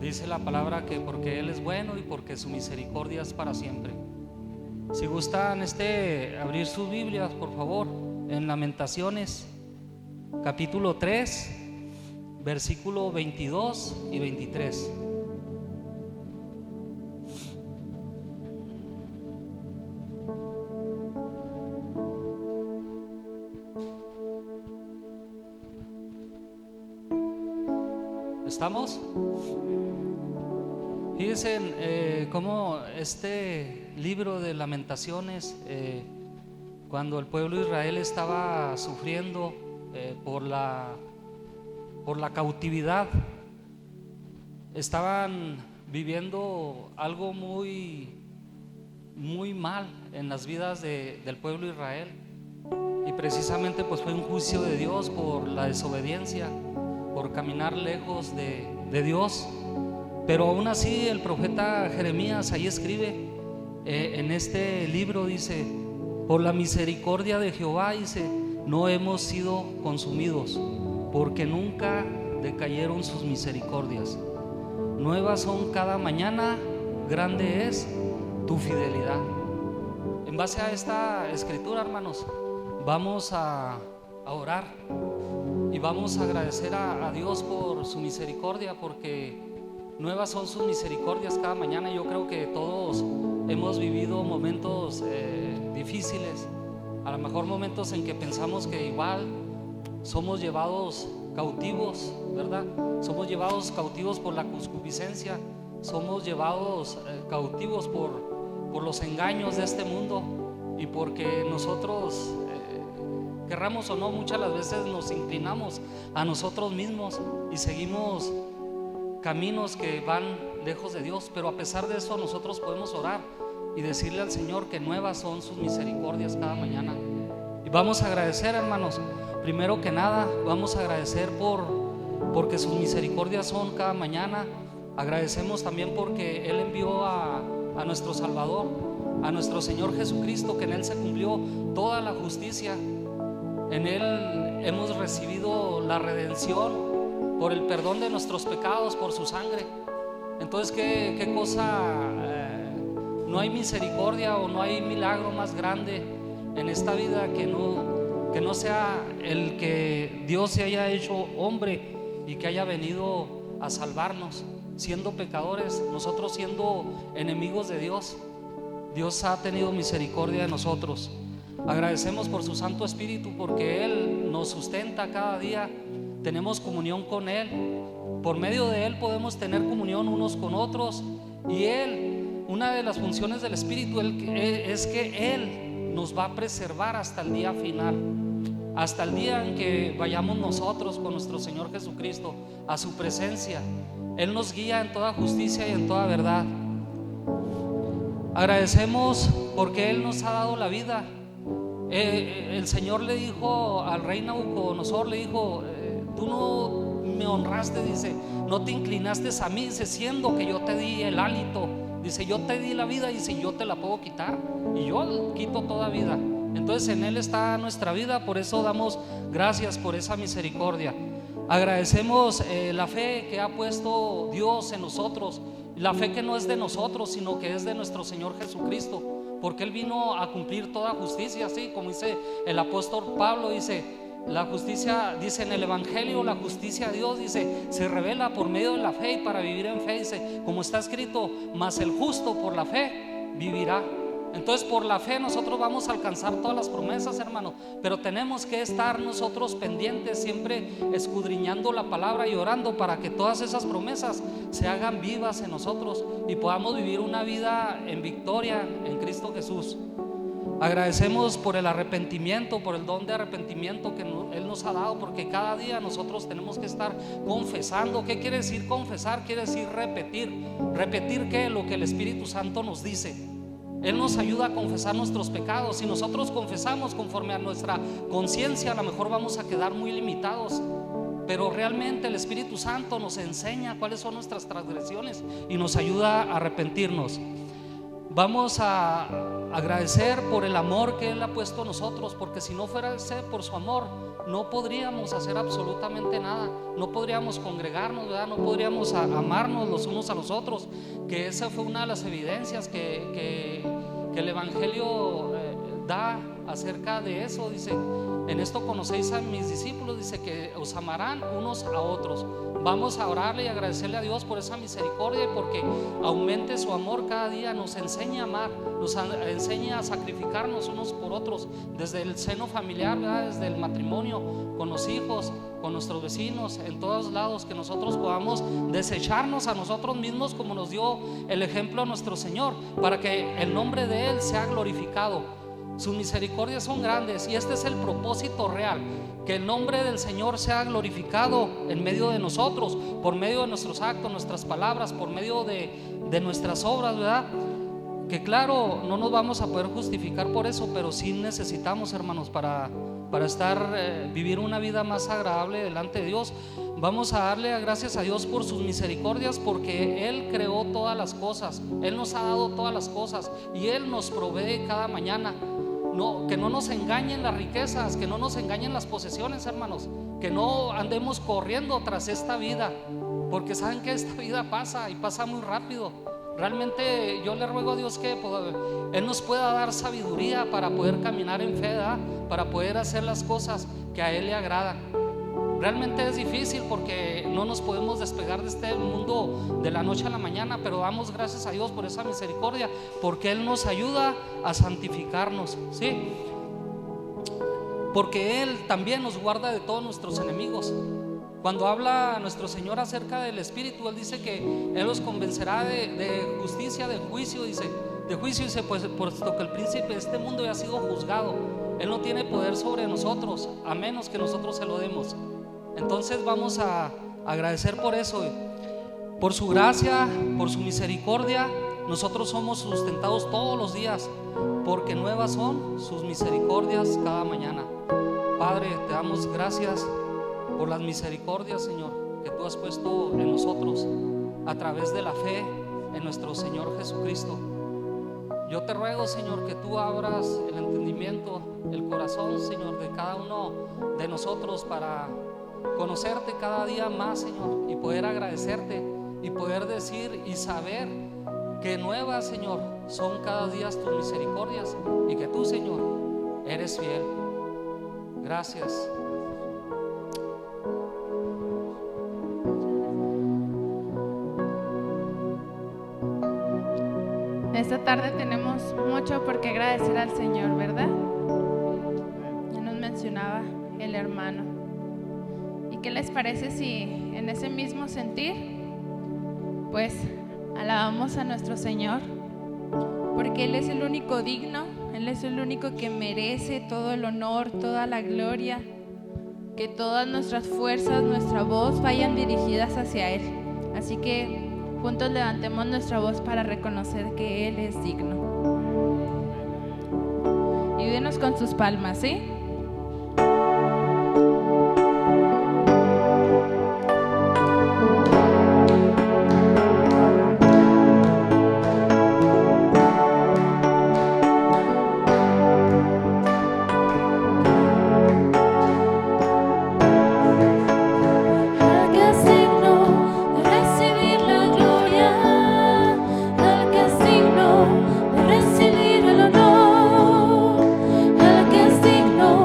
Dice la palabra que porque Él es bueno y porque su misericordia es para siempre. Si gustan abrir sus Biblias, por favor, en Lamentaciones, capítulo 3, versículo 22 y 23. ¿Estamos? Fíjense cómo este libro de Lamentaciones, cuando el pueblo de Israel estaba sufriendo por la cautividad, estaban viviendo algo muy mal en las vidas del pueblo de Israel, y precisamente pues fue un juicio de Dios por la desobediencia, por caminar lejos de Dios. Pero aún así el profeta Jeremías ahí escribe en este libro, dice: por la misericordia de Jehová, dice, no hemos sido consumidos, porque nunca decayeron sus misericordias. Nuevas son cada mañana, grande es tu fidelidad. En base a esta escritura, hermanos, vamos a orar y vamos a agradecer a Dios por su misericordia, porque nuevas son sus misericordias cada mañana. Yo creo que todos hemos vivido momentos difíciles, a lo mejor momentos en que pensamos que igual somos llevados cautivos, ¿verdad? Somos llevados cautivos por la concupiscencia, somos llevados cautivos por los engaños de este mundo, y porque nosotros querramos o no, muchas las veces nos inclinamos a nosotros mismos y seguimos caminos que van lejos de Dios. Pero a pesar de eso, nosotros podemos orar y decirle al Señor que nuevas son sus misericordias cada mañana. Y vamos a agradecer, hermanos. Primero que nada, vamos a agradecer porque sus misericordias son cada mañana. Agradecemos también porque Él envió a nuestro Salvador, a nuestro Señor Jesucristo, que en Él se cumplió toda la justicia. En Él hemos recibido la redención por el perdón de nuestros pecados, por su sangre. Entonces, ¿qué cosa? No hay misericordia o no hay milagro más grande en esta vida que no sea el que Dios se haya hecho hombre y que haya venido a salvarnos, siendo pecadores, nosotros siendo enemigos de Dios. Dios ha tenido misericordia de nosotros. Agradecemos por su Santo Espíritu, porque Él nos sustenta cada día. Tenemos comunión con Él. Por medio de Él podemos tener comunión unos con otros. Y Él, una de las funciones del Espíritu es que Él nos va a preservar hasta el día final, hasta el día en que vayamos nosotros con nuestro Señor Jesucristo a su presencia. Él nos guía en toda justicia y en toda verdad. Agradecemos porque Él nos ha dado la vida. El Señor le dijo al rey Nabucodonosor, le dijo: tú no me honraste, dice, no te inclinaste a mí, dice, siendo que yo te di el hálito, dice, yo te di la vida, dice, yo te la puedo quitar, y yo quito toda vida. Entonces en Él está nuestra vida, por eso damos gracias por esa misericordia. Agradecemos la fe que ha puesto Dios en nosotros, la fe que no es de nosotros, sino que es de nuestro Señor Jesucristo, porque Él vino a cumplir toda justicia, así como dice el apóstol Pablo, dice, la justicia, dice en el Evangelio, la justicia de Dios, dice, se revela por medio de la fe, y para vivir en fe, dice, como está escrito, mas el justo por la fe vivirá. Entonces, por la fe nosotros vamos a alcanzar todas las promesas, hermano, pero tenemos que estar nosotros pendientes, siempre escudriñando la palabra y orando para que todas esas promesas se hagan vivas en nosotros y podamos vivir una vida en victoria en Cristo Jesús. Agradecemos por el arrepentimiento, por el don de arrepentimiento que Él nos ha dado, porque cada día nosotros tenemos que estar confesando. ¿Qué quiere decir confesar? Quiere decir repetir. ¿Repetir qué? Lo que el Espíritu Santo nos dice. Él nos ayuda a confesar nuestros pecados. Si nosotros confesamos conforme a nuestra conciencia, a lo mejor vamos a quedar muy limitados, pero realmente el Espíritu Santo nos enseña cuáles son nuestras transgresiones y nos ayuda a arrepentirnos. Vamos a agradecer por el amor que Él ha puesto en nosotros, porque si no fuera por su amor, no podríamos hacer absolutamente nada, no podríamos congregarnos, ¿verdad? No podríamos amarnos los unos a los otros, que esa fue una de las evidencias que el Evangelio da acerca de eso. Dice: en esto conocéis a mis discípulos, dice que os amarán unos a otros. Vamos a orarle y agradecerle a Dios por esa misericordia y porque aumente su amor cada día, nos enseña a amar, nos enseña a sacrificarnos unos por otros, desde el seno familiar, ¿verdad? Desde el matrimonio, con los hijos, con nuestros vecinos, en todos lados, que nosotros podamos desecharnos a nosotros mismos como nos dio el ejemplo a nuestro Señor, para que el nombre de Él sea glorificado. Sus misericordias son grandes y este es el propósito real, que el nombre del Señor sea glorificado en medio de nosotros, por medio de nuestros actos, nuestras palabras, por medio de nuestras obras, ¿verdad? Que claro, no nos vamos a poder justificar por eso, pero sí necesitamos, hermanos, para vivir una vida más agradable delante de Dios. Vamos a darle gracias a Dios por sus misericordias, porque Él creó todas las cosas, Él nos ha dado todas las cosas y Él nos provee cada mañana. No, que no nos engañen las riquezas, que no nos engañen las posesiones, hermanos, que no andemos corriendo tras esta vida, porque saben que esta vida pasa y pasa muy rápido. Realmente yo le ruego a Dios que Él nos pueda dar sabiduría para poder caminar en fe, ¿verdad? Para poder hacer las cosas que a Él le agradan. Realmente es difícil porque no nos podemos despegar de este mundo de la noche a la mañana, pero damos gracias a Dios por esa misericordia, porque Él nos ayuda a santificarnos, ¿sí? Porque Él también nos guarda de todos nuestros enemigos. Cuando habla nuestro Señor acerca del Espíritu, Él dice que Él los convencerá de justicia, de juicio, dice pues puesto que el príncipe de este mundo ya ha sido juzgado, Él no tiene poder sobre nosotros a menos que nosotros se lo demos. Entonces vamos a agradecer por eso, por su gracia, por su misericordia. Nosotros somos sustentados todos los días, porque nuevas son sus misericordias cada mañana. Padre, te damos gracias por las misericordias, Señor, que tú has puesto en nosotros a través de la fe en nuestro Señor Jesucristo. Yo te ruego, Señor, que tú abras el entendimiento, el corazón, Señor, de cada uno de nosotros para conocerte cada día más, Señor, y poder agradecerte y poder decir y saber que nuevas, Señor, son cada día tus misericordias y que tú, Señor, eres fiel. Gracias. Esta tarde tenemos mucho por qué agradecer al Señor, ¿verdad? Ya nos mencionaba el hermano. ¿Y qué les parece si en ese mismo sentir, pues alabamos a nuestro Señor? Porque Él es el único digno, Él es el único que merece todo el honor, toda la gloria, que todas nuestras fuerzas, nuestra voz vayan dirigidas hacia Él. Así que juntos levantemos nuestra voz para reconocer que Él es digno. Ayúdenos con sus palmas, ¿sí? Recibir el honor, el que es digno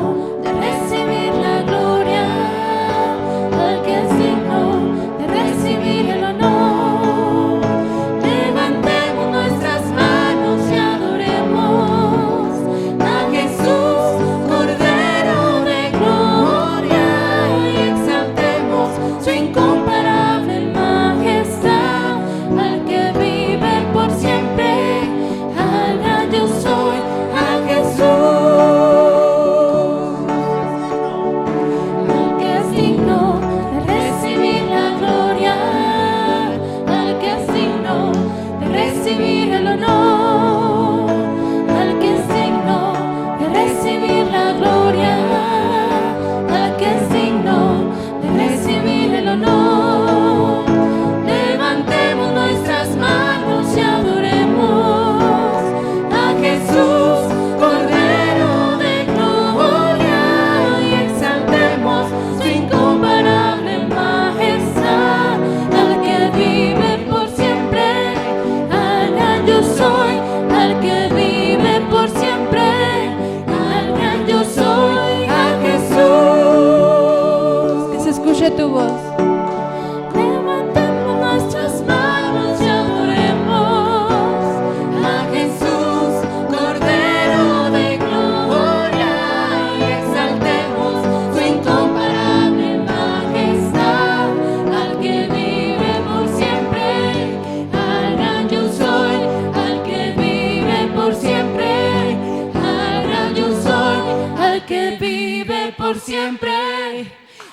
por siempre,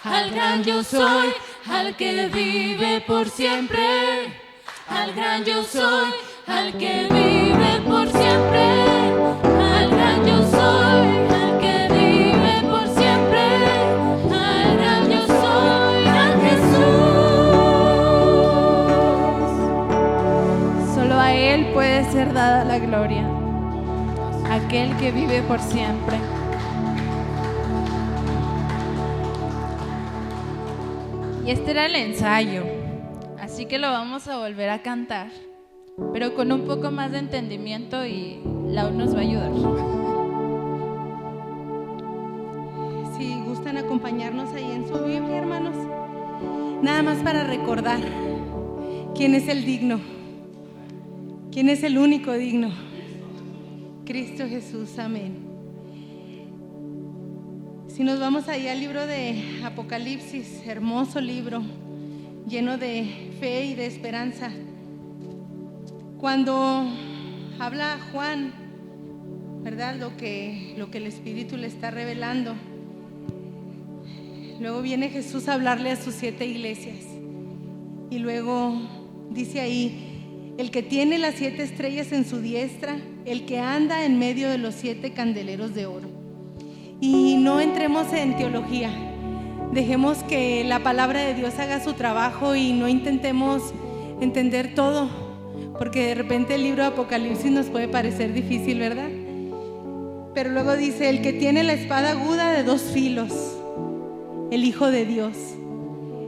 al gran yo soy, al que vive por siempre, al gran yo soy, al que vive por siempre, al gran yo soy, al que vive por siempre, al gran yo soy, a Jesús. Solo a Él puede ser dada la gloria, aquel que vive por siempre. Y este era el ensayo, así que lo vamos a volver a cantar, pero con un poco más de entendimiento, y Lau nos va a ayudar. Si gustan acompañarnos ahí en su Biblia, hermanos, nada más para recordar quién es el digno, quién es el único digno: Cristo Jesús, amén. Si nos vamos ahí al libro de Apocalipsis, hermoso libro, lleno de fe y de esperanza. Cuando habla Juan, ¿verdad? Lo que el Espíritu le está revelando. Luego viene Jesús a hablarle a sus 7 iglesias. Y luego dice ahí: el que tiene las 7 estrellas en su diestra, el que anda en medio de los 7 candeleros de oro. Y no entremos en teología, dejemos que la palabra de Dios haga su trabajo y no intentemos entender todo, porque de repente el libro de Apocalipsis nos puede parecer difícil, ¿verdad? Pero luego dice: el que tiene la espada aguda de 2 filos, el Hijo de Dios,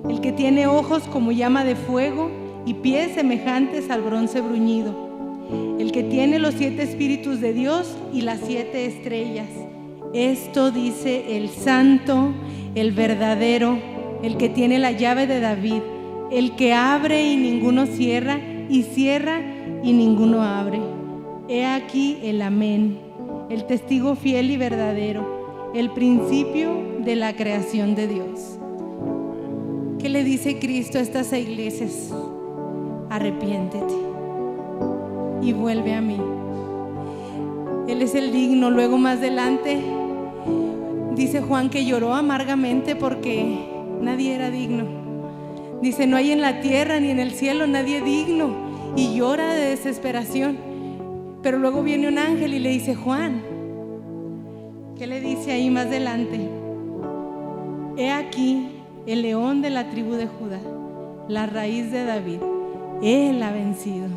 el que tiene ojos como llama de fuego y pies semejantes al bronce bruñido, el que tiene los 7 espíritus de Dios y las 7 estrellas. Esto dice el santo, el verdadero, el que tiene la llave de David, el que abre y ninguno cierra, y cierra y ninguno abre. He aquí el amén, el testigo fiel y verdadero, el principio de la creación de Dios. ¿Qué le dice Cristo a estas iglesias? Arrepiéntete y vuelve a mí. Él es el digno. Luego más adelante dice Juan que lloró amargamente porque nadie era digno. Dice: no hay en la tierra ni en el cielo nadie digno, y llora de desesperación. Pero luego viene un ángel y le dice: Juan, ¿qué le dice ahí más adelante? He aquí el león de la tribu de Judá, la raíz de David. Él ha vencido.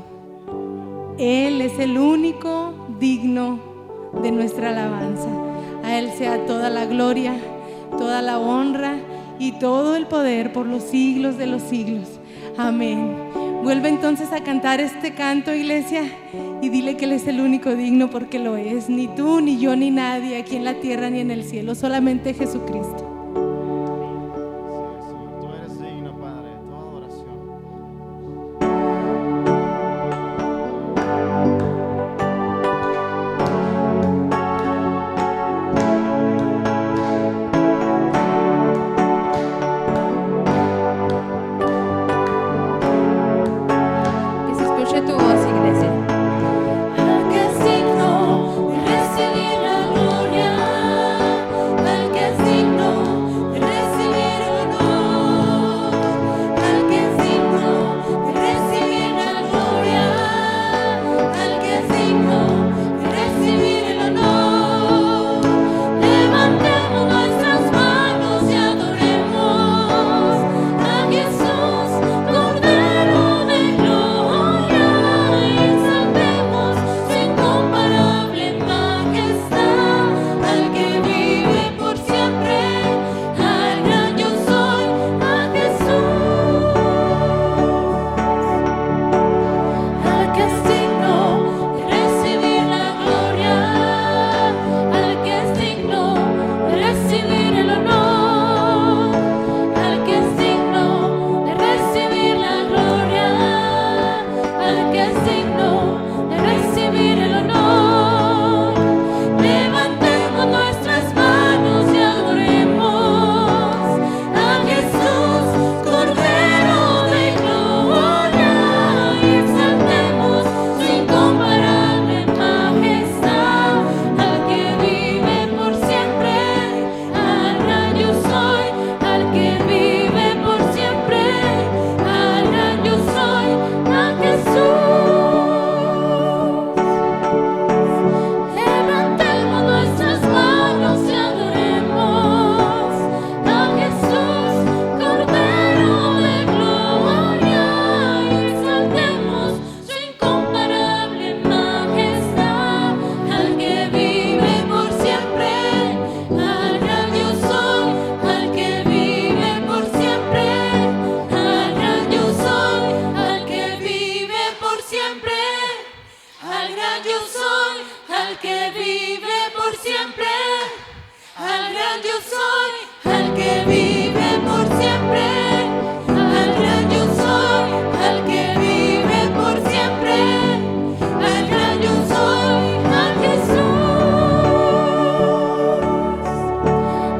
Él es el único digno de nuestra alabanza. A Él sea toda la gloria, toda la honra y todo el poder por los siglos de los siglos. Amén. Vuelve entonces a cantar este canto, iglesia, y dile que Él es el único digno, porque lo es. Ni tú, ni yo, ni nadie aquí en la tierra ni en el cielo, solamente Jesucristo. al gran yo soy, al que vive por siempre, al gran yo soy, al que vive por siempre, al gran yo soy, al que vive por siempre, al gran yo soy, a Jesús.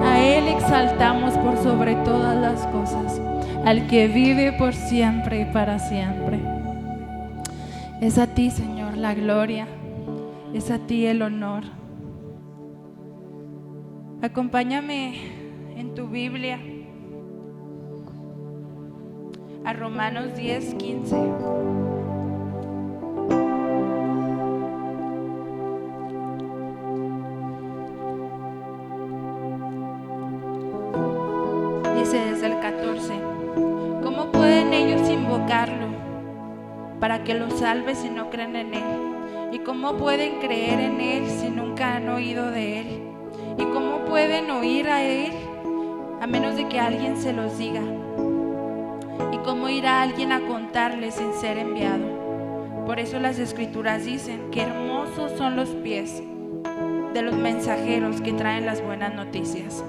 A Él exaltamos por sobre todas las cosas, al que vive por siempre y para siempre. Es a ti, Señor, la gloria, es a ti el honor. Acompáñame en tu Biblia a Romanos 10:15. Dice desde el 14: ¿Cómo pueden ellos invocarlo para que los salve si no creen en Él? ¿Y cómo pueden creer en Él si nunca han oído de Él? ¿Y cómo pueden oír a Él a menos de que alguien se los diga? ¿Y cómo irá alguien a contarles sin ser enviado? Por eso las Escrituras dicen que hermosos son los pies de los mensajeros que traen las buenas noticias.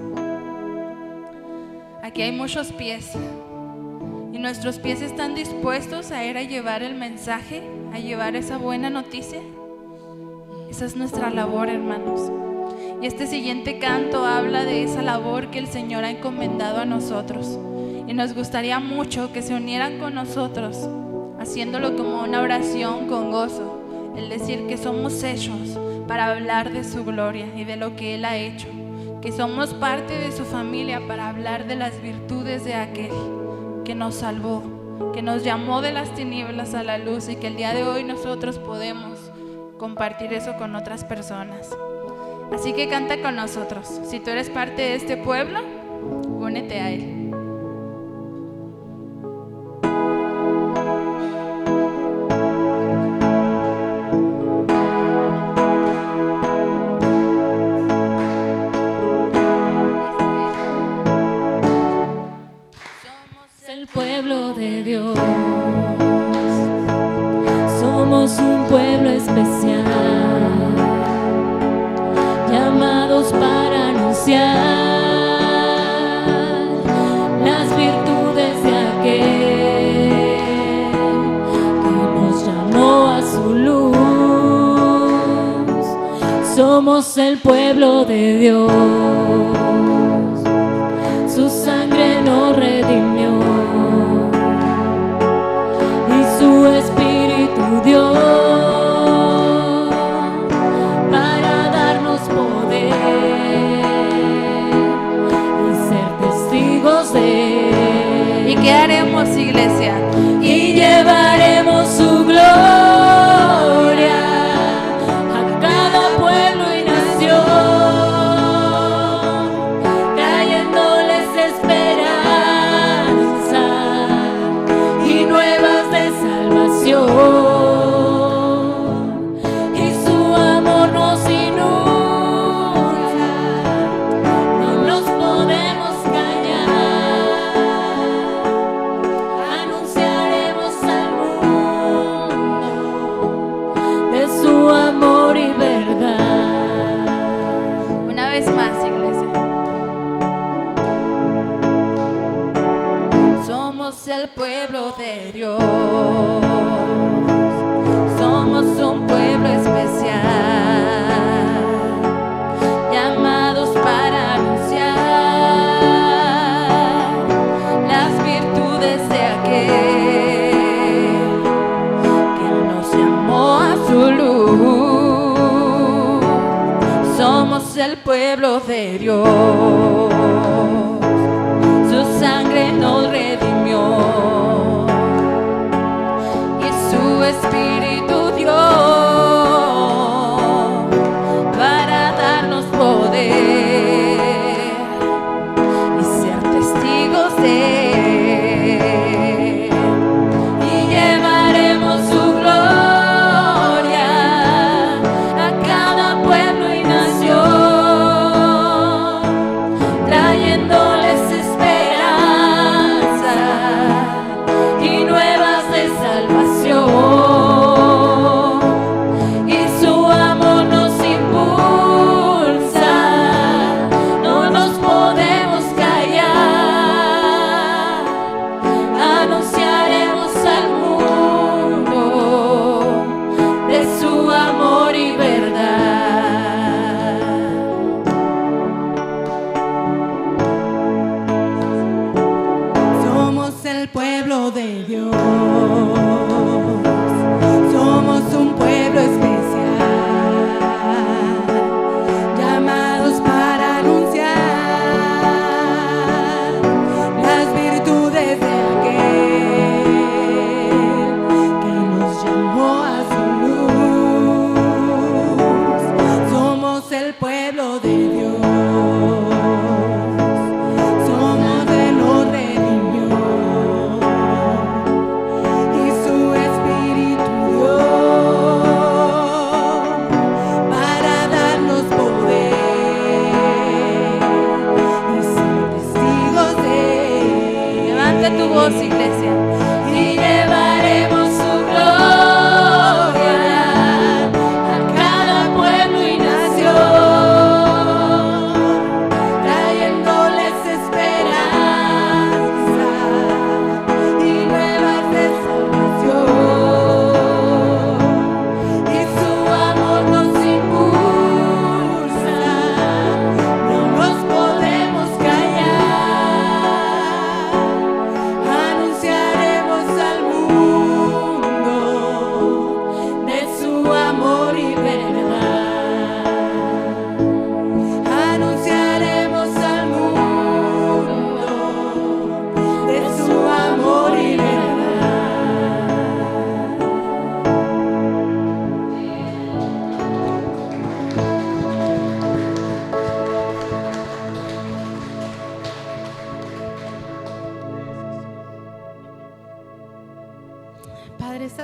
Aquí hay muchos pies y nuestros pies están dispuestos a ir a llevar el mensaje, a llevar esa buena noticia. Esa es nuestra labor, hermanos. Y este siguiente canto habla de esa labor que el Señor ha encomendado a nosotros. Y nos gustaría mucho que se unieran con nosotros, haciéndolo como una oración con gozo. El decir que somos hechos para hablar de su gloria y de lo que Él ha hecho. Que somos parte de su familia para hablar de las virtudes de aquel que nos salvó, que nos llamó de las tinieblas a la luz y que el día de hoy nosotros podemos compartir eso con otras personas. Así que canta con nosotros. Si tú eres parte de este pueblo, únete a Él. Somos el pueblo de Dios, somos un pueblo especial, llamados para anunciar las virtudes de aquel que nos llamó a su luz. Somos el pueblo de Dios, su sangre nos redimió y su Espíritu dio para darnos poder y ser testigos de Él. ¿Y qué haremos, iglesia? Y llevaremos su gloria a cada pueblo y nación, trayéndoles esperanza y nuevas de salvación. Y su amor nos inunda, no nos podemos callar. Anunciaremos al mundo de su amor y verdad. Una vez más, iglesia. Somos el pueblo de Dios, somos un pueblo especial, llamados para anunciar las virtudes de aquel que nos llamó a su luz. Somos el pueblo de Dios, su sangre nos redimió y su Espíritu dio para darnos poder y ser testigos de Él. Y llevaremos su gloria a cada pueblo y nación, trayéndoles esperanza y nuevas de salvación.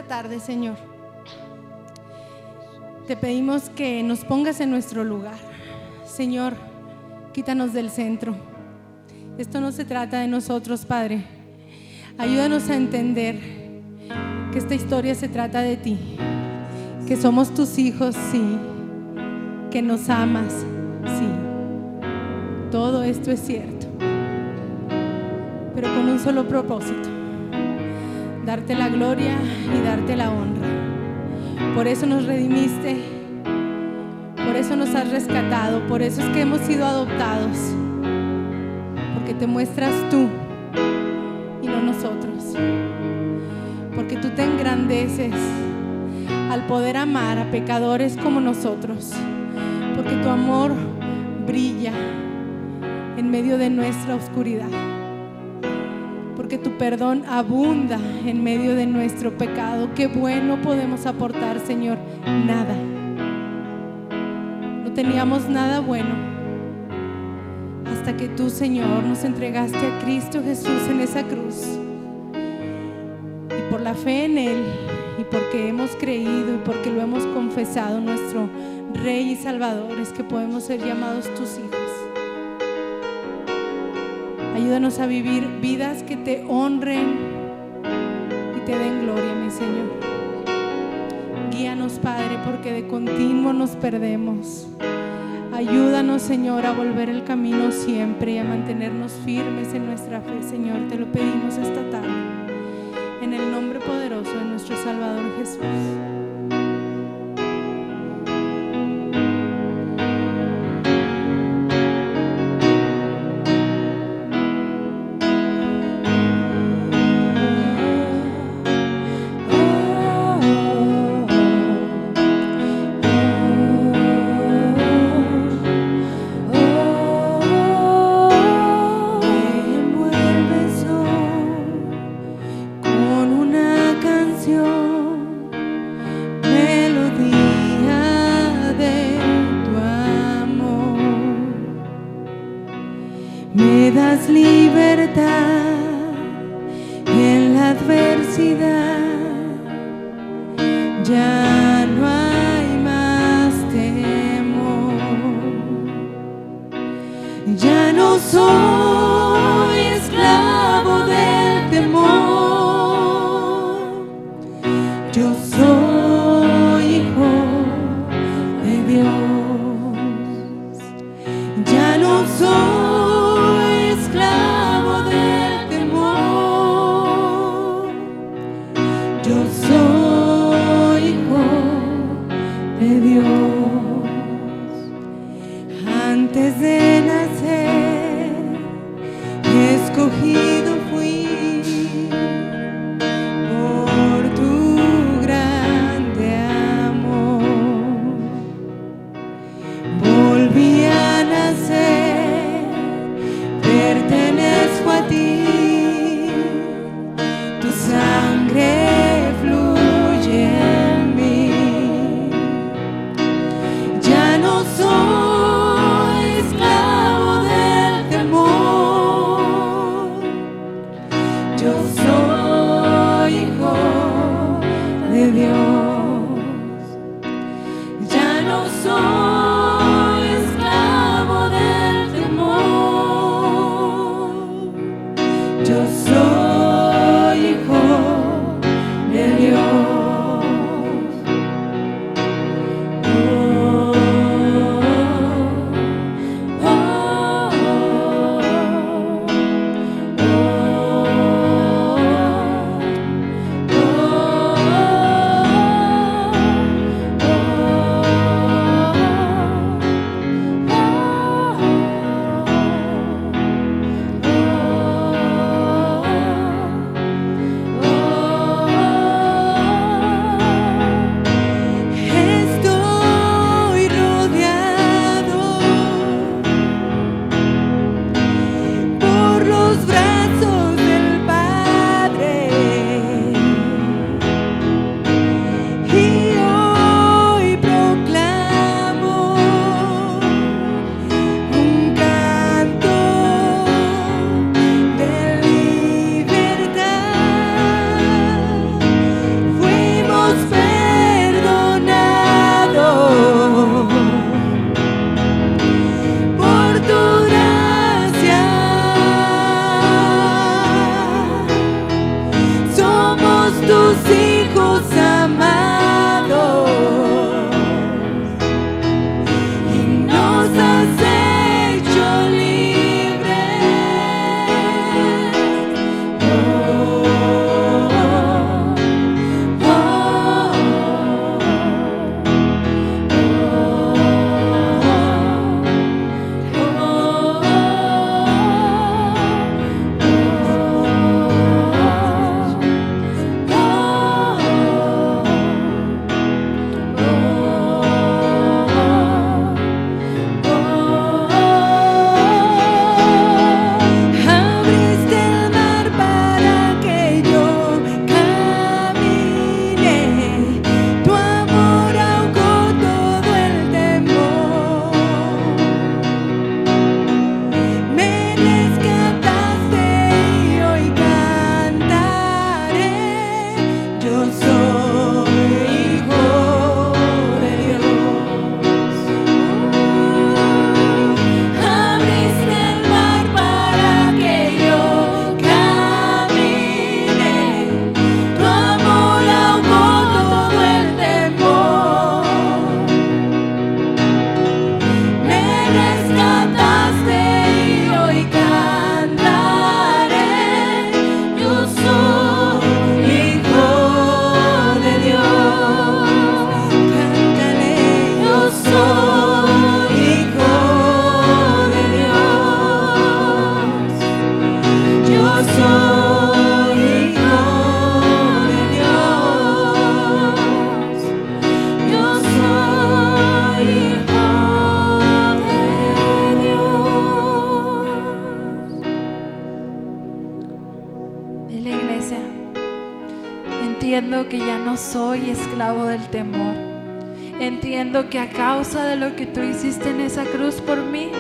tarde, Señor. Te pedimos que nos pongas en nuestro lugar. Señor, quítanos del centro. Esto no se trata de nosotros, Padre. Ayúdanos a entender que esta historia se trata de ti, que somos tus hijos, sí, que nos amas, sí. Todo esto es cierto, pero con un solo propósito: darte la gloria y darte la honra. Por eso nos redimiste, por eso nos has rescatado, por eso es que hemos sido adoptados, porque te muestras tú y no nosotros, porque tú te engrandeces al poder amar a pecadores como nosotros, porque tu amor brilla en medio de nuestra oscuridad, porque tu perdón abunda en medio de nuestro pecado. Qué bueno podemos aportar, Señor. Nada. No teníamos nada bueno hasta que tú, Señor, nos entregaste a Cristo Jesús en esa cruz. Y por la fe en Él, y porque hemos creído y porque lo hemos confesado, nuestro Rey y Salvador, es que podemos ser llamados tus hijos. Ayúdanos a vivir vidas que te honren y te den gloria, mi Señor. Guíanos, Padre, porque de continuo nos perdemos. Ayúdanos, Señor, a volver el camino siempre y a mantenernos firmes en nuestra fe, Señor. Te lo pedimos esta tarde, en el nombre poderoso de nuestro Salvador Jesús. Me das libertad en la adversidad, ya no hay más temor, ya no soy esclavo del temor, yo soy hijo de Dios, ya no soy antes de nacer, escogido fui por tu grande amor. Volví a nacer, pertenezco a ti, tu sangre fluye en mí. Ya no soy Dios, ya no soy esclavo del temor, yo soy hijo de Dios. entiendo que ya no soy esclavo del temor. Entiendo que a causa de lo que tú hiciste en esa cruz por mí,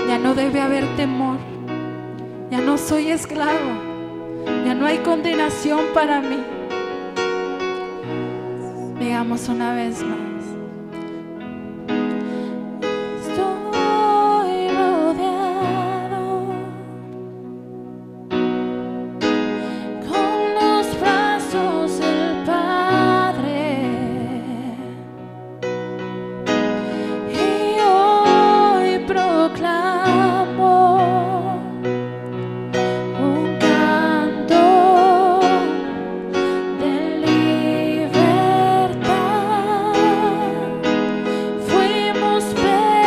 ya no debe haber temor. Ya no soy esclavo. Ya no hay condenación para mí. Digamos una vez más. Estoy rodeado con los brazos del Padre, y hoy proclamo un canto de libertad. Fuimos perdonados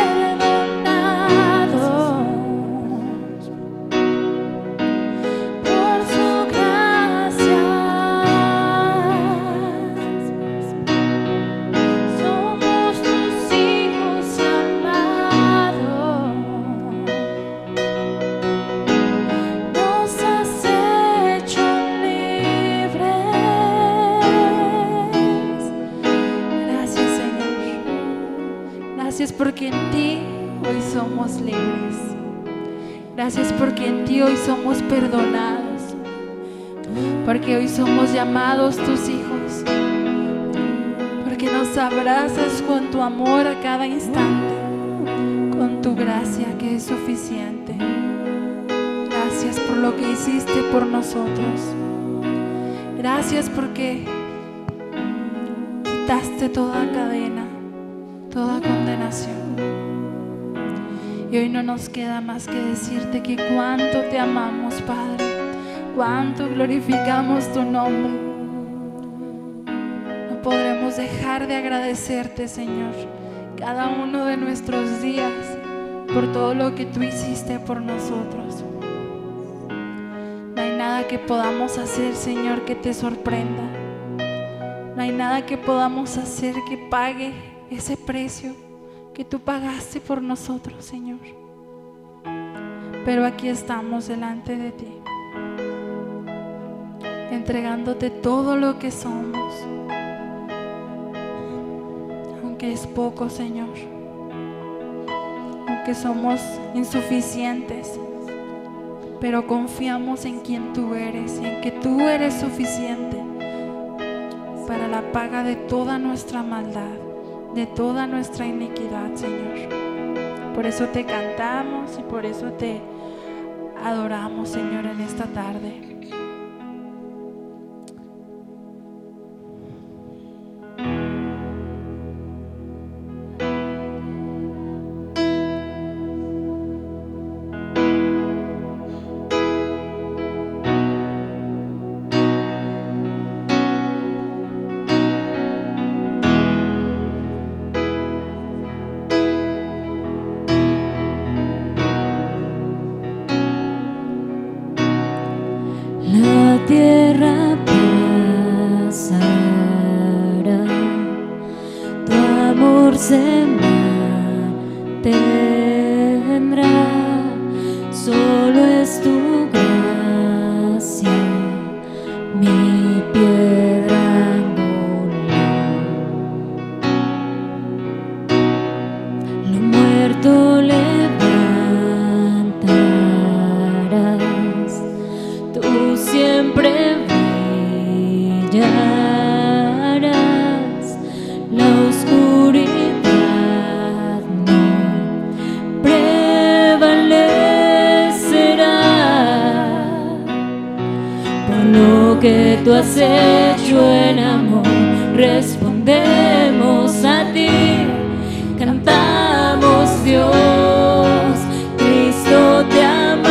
por su gracia. Somos tus hijos amados. Nos has hecho libres. Gracias, Señor. Gracias porque en ti hoy somos libres. Gracias porque en ti hoy somos perdonados. Porque hoy somos llamados tus hijos. Porque nos abrazas con tu amor a cada instante. Con tu gracia que es suficiente. Gracias por lo que hiciste por nosotros. Gracias porque quitaste toda cadena, toda condenación. Y hoy no nos queda más que decirte que cuánto te amamos, Padre, cuánto glorificamos tu nombre. No podremos dejar de agradecerte, Señor, cada uno de nuestros días por todo lo que tú hiciste por nosotros. No hay nada que podamos hacer, Señor, que te sorprenda. No hay nada que podamos hacer que pague ese precio que tú pagaste por nosotros, Señor. Pero aquí estamos delante de ti, entregándote todo lo que somos, aunque es poco, Señor, aunque somos insuficientes, pero confiamos en quien tú eres y en que tú eres suficiente para la paga de toda nuestra maldad, de toda nuestra iniquidad, Señor. Por eso te cantamos y por eso te adoramos, Señor, en esta tarde. La tierra pasará, tu amor se mantendrá, solo es tu gracia, mi piedra angular. Lo muerto levantarás, tú siempre brillarás, la oscuridad no prevalecerá. Por lo que tú has hecho en amor, respondemos a ti, cantamos Dios, Cristo te amamos.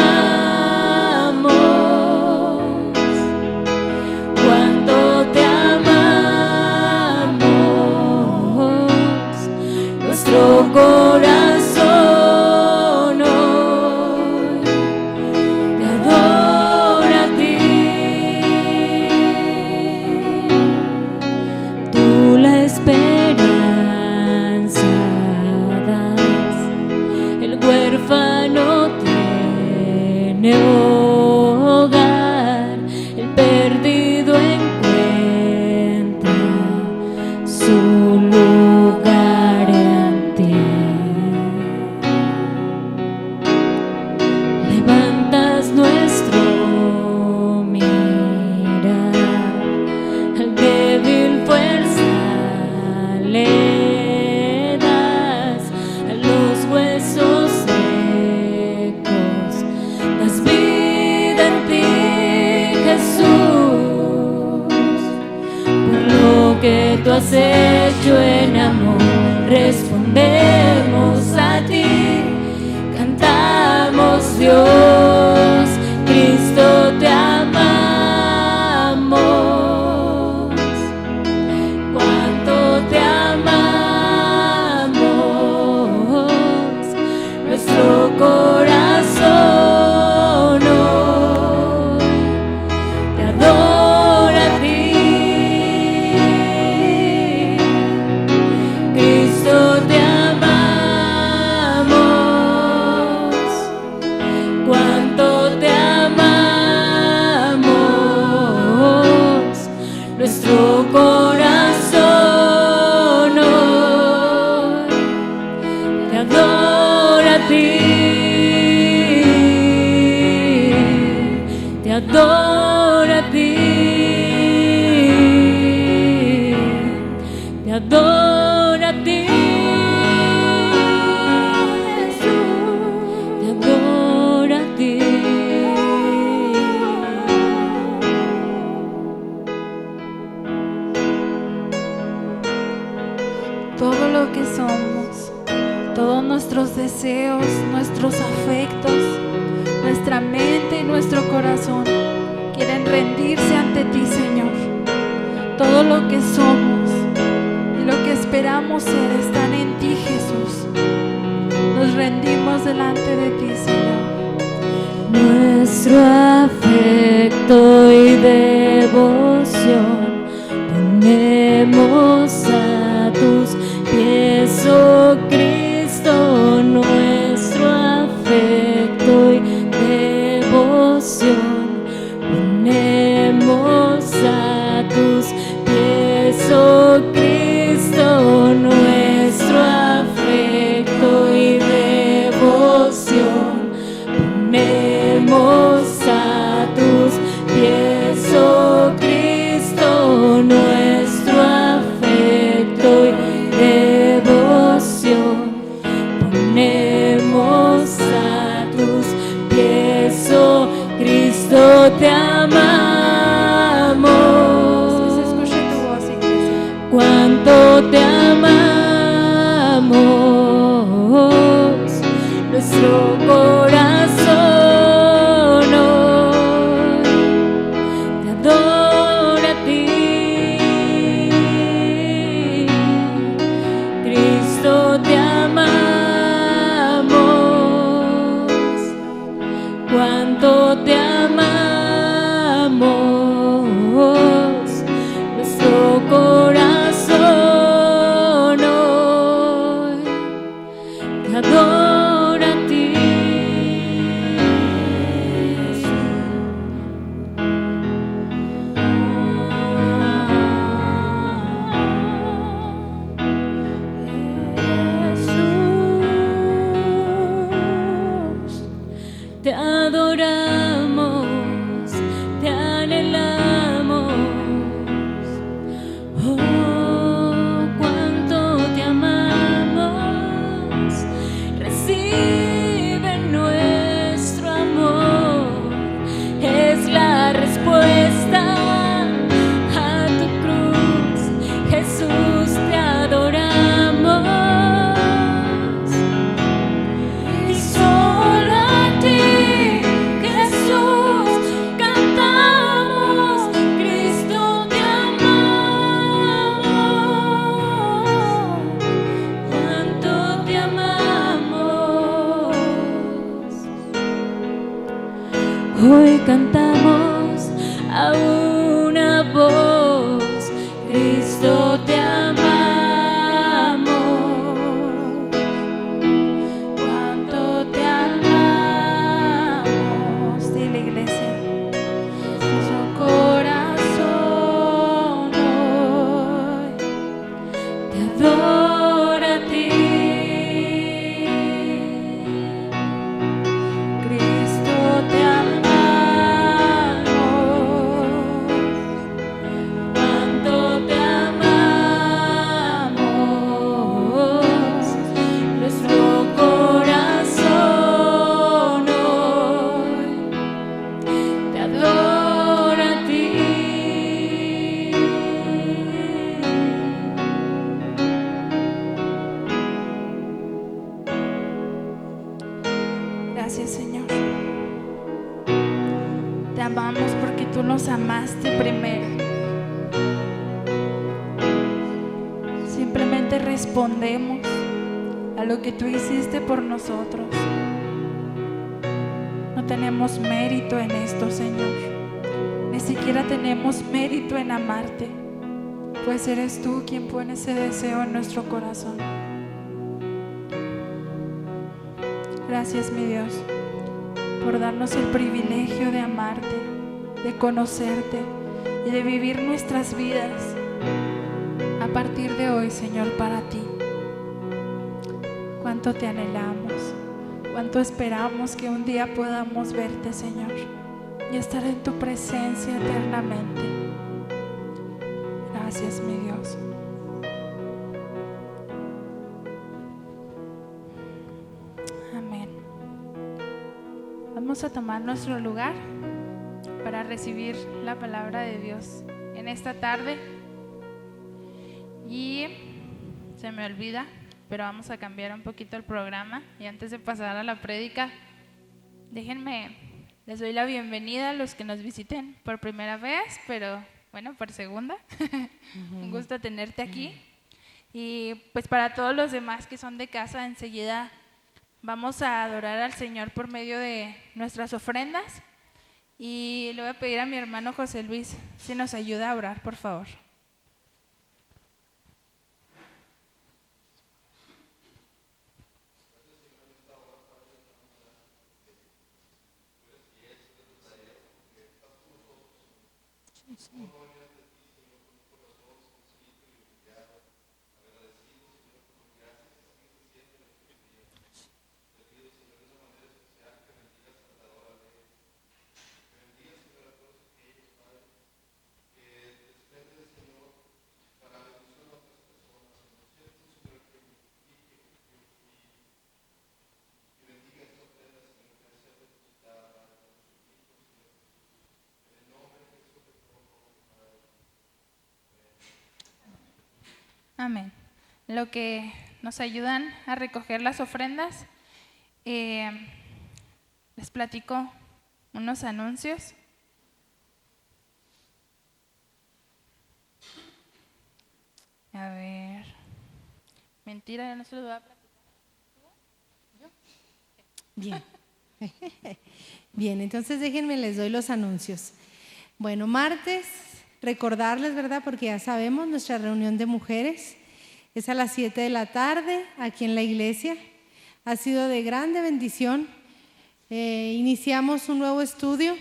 Cuánto te amamos, nuestro corazón hoy te adora a ti. Tú la esperanza que tú has hecho en amor. Respondemos a ti, cantamos Dios, Cristo te amamos. Cuánto te amamos, nuestro corazón hoy te adora a ti. Cristo te amamos, cuánto te amamos, nuestro corazón hoy te adora a ti, te adora a ti, te adora a ti, Jesús, te adora a ti. Todo lo que somos, todos nuestros deseos, nuestros afectos, nuestra mente y nuestro corazón quieren rendirse ante ti, Señor. Todo lo que somos y lo que esperamos ser están en ti, Jesús. Nos rendimos delante de ti, Señor. Nuestro afecto y devoción ponemos a tus pies, oh Cristo. Nuestro afecto y devoción ponemos a tus pies, oh Cristo. Nuestro afecto y devoción ponemos a tus pies, oh Cristo. Nuestro afecto y devoción ponemos a tus pies, oh Cristo, te amamos. Que se escuche tu voz, iglesia. Cuánto te amamos, nuestro corazón hoy te adora a ti. Cristo te amamos, cuánto te amamos, nuestro corazón hoy te adora a ti. Jesús, te adoramos, te anhelamos. Oh, cuánto te amamos. Recibe nuestro amor. Es la respuesta a tu cruz. Jesús, te adoramos. Y solo a ti, Jesús, cantamos. Cristo, te amamos. Cuánto te amamos. Hoy cantamos a una voz. Cristo, te amamos. Cuánto te amamos. Dile, iglesia. Nuestro corazón hoy Te adora a ti. Cristo te amamos. Cuánto te amamos. Nuestro corazón hoy te adora a ti. amaste primero. Simplemente respondemos a lo que tú hiciste por nosotros. No tenemos mérito en esto, Señor. Ni siquiera tenemos mérito en amarte, pues eres tú quien pone ese deseo en nuestro corazón. Gracias, mi Dios, por darnos el privilegio de amarte, de conocerte y de vivir nuestras vidas a partir de hoy, Señor, para ti. Cuánto te anhelamos, cuánto esperamos que un día podamos verte, Señor, y estar en tu presencia eternamente. Gracias, mi Dios. Amén. Vamos a tomar nuestro lugar para recibir la palabra de Dios en esta tarde. Y se me olvida, pero vamos a cambiar un poquito el programa. Y antes de pasar a la prédica, les doy la bienvenida a los que nos visiten por primera vez, pero bueno, por segunda. Un gusto tenerte aquí. Y pues para todos los demás que son de casa, enseguida vamos a adorar al Señor por medio de nuestras ofrendas. Y le voy a pedir a mi hermano José Luis si nos ayuda a orar, por favor. Amén. Lo que nos ayudan a recoger las ofrendas, les platico unos anuncios. A ver, mentira, ya no se los voy a platicar. Bien. Bien, entonces déjenme, les doy los anuncios. Bueno, martes, recordarles, ¿verdad? Porque ya sabemos, nuestra reunión de mujeres es a las 7 de la tarde aquí en la iglesia. Ha sido de grande bendición. Iniciamos un nuevo estudio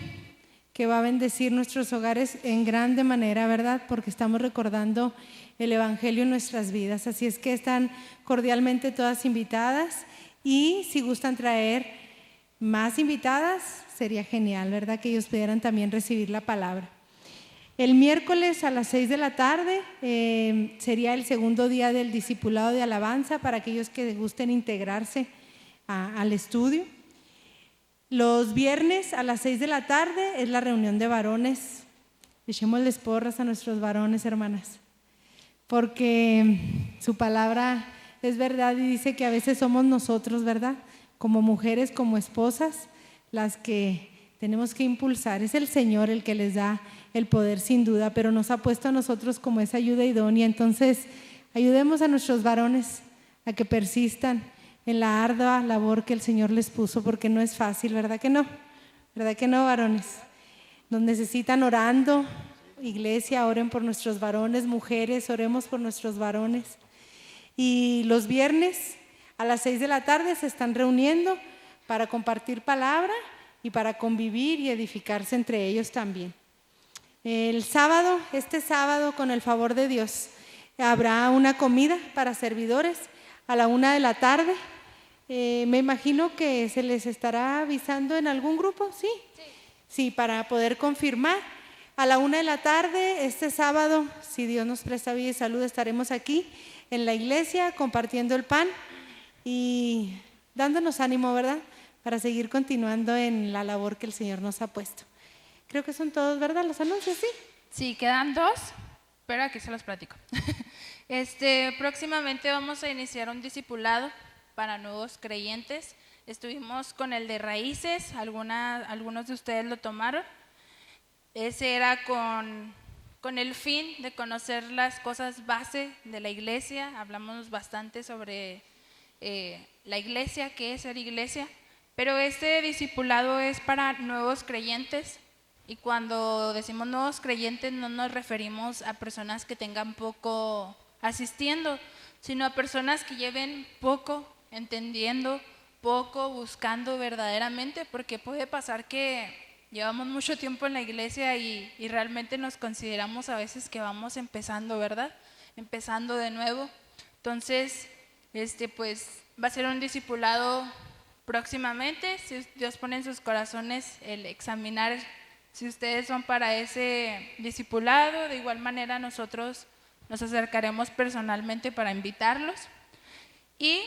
que va a bendecir nuestros hogares en grande manera, ¿verdad? Porque estamos recordando el Evangelio en nuestras vidas. Así es que están cordialmente todas invitadas, y si gustan traer más invitadas, sería genial, ¿verdad? Que ellos pudieran también recibir la palabra. El miércoles a las 6 de la tarde sería el segundo día del discipulado de alabanza para aquellos que gusten integrarse al estudio. Los viernes a las 6 de la tarde es la reunión de varones. Echémosles porras a nuestros varones, hermanas, porque su palabra es verdad y dice que a veces somos nosotros, ¿verdad? Como mujeres, como esposas, las que tenemos que impulsar. Es el Señor el que les da el poder, sin duda, pero nos ha puesto a nosotros como esa ayuda idónea. Entonces, ayudemos a nuestros varones a que persistan en la ardua labor que el Señor les puso, porque no es fácil, ¿verdad que no? ¿Verdad que no, varones? Nos necesitan orando. Iglesia, oren por nuestros varones. Mujeres, oremos por nuestros varones. Y los viernes a las 6 de la tarde se están reuniendo para compartir palabra y para convivir y edificarse entre ellos también. El sábado, este sábado, con el favor de Dios, habrá una comida para servidores a la 1 de la tarde. Me imagino que se les estará avisando en algún grupo, ¿sí? Sí, para poder confirmar. A la 1 de la tarde, este sábado, si Dios nos presta vida y salud, estaremos aquí en la iglesia compartiendo el pan y dándonos ánimo, ¿verdad? Para seguir continuando en la labor que el Señor nos ha puesto. Creo que son todos, ¿verdad? Los anuncios, ¿sí? Sí, quedan dos, pero aquí se los platico. Próximamente vamos a iniciar un discipulado para nuevos creyentes. Estuvimos con el de raíces, algunos de ustedes lo tomaron. Ese era con el fin de conocer las cosas base de la iglesia. Hablamos bastante sobre la iglesia, qué es ser iglesia, pero este discipulado es para nuevos creyentes. Y cuando decimos nuevos creyentes no nos referimos a personas que tengan poco asistiendo, sino a personas que lleven poco entendiendo, poco buscando verdaderamente, porque puede pasar que llevamos mucho tiempo en la iglesia y realmente nos consideramos a veces que vamos empezando, ¿verdad? Empezando de nuevo. Entonces, pues va a ser un discipulado próximamente, si Dios pone en sus corazones el examinar si ustedes son para ese discipulado. De igual manera nosotros nos acercaremos personalmente para invitarlos. Y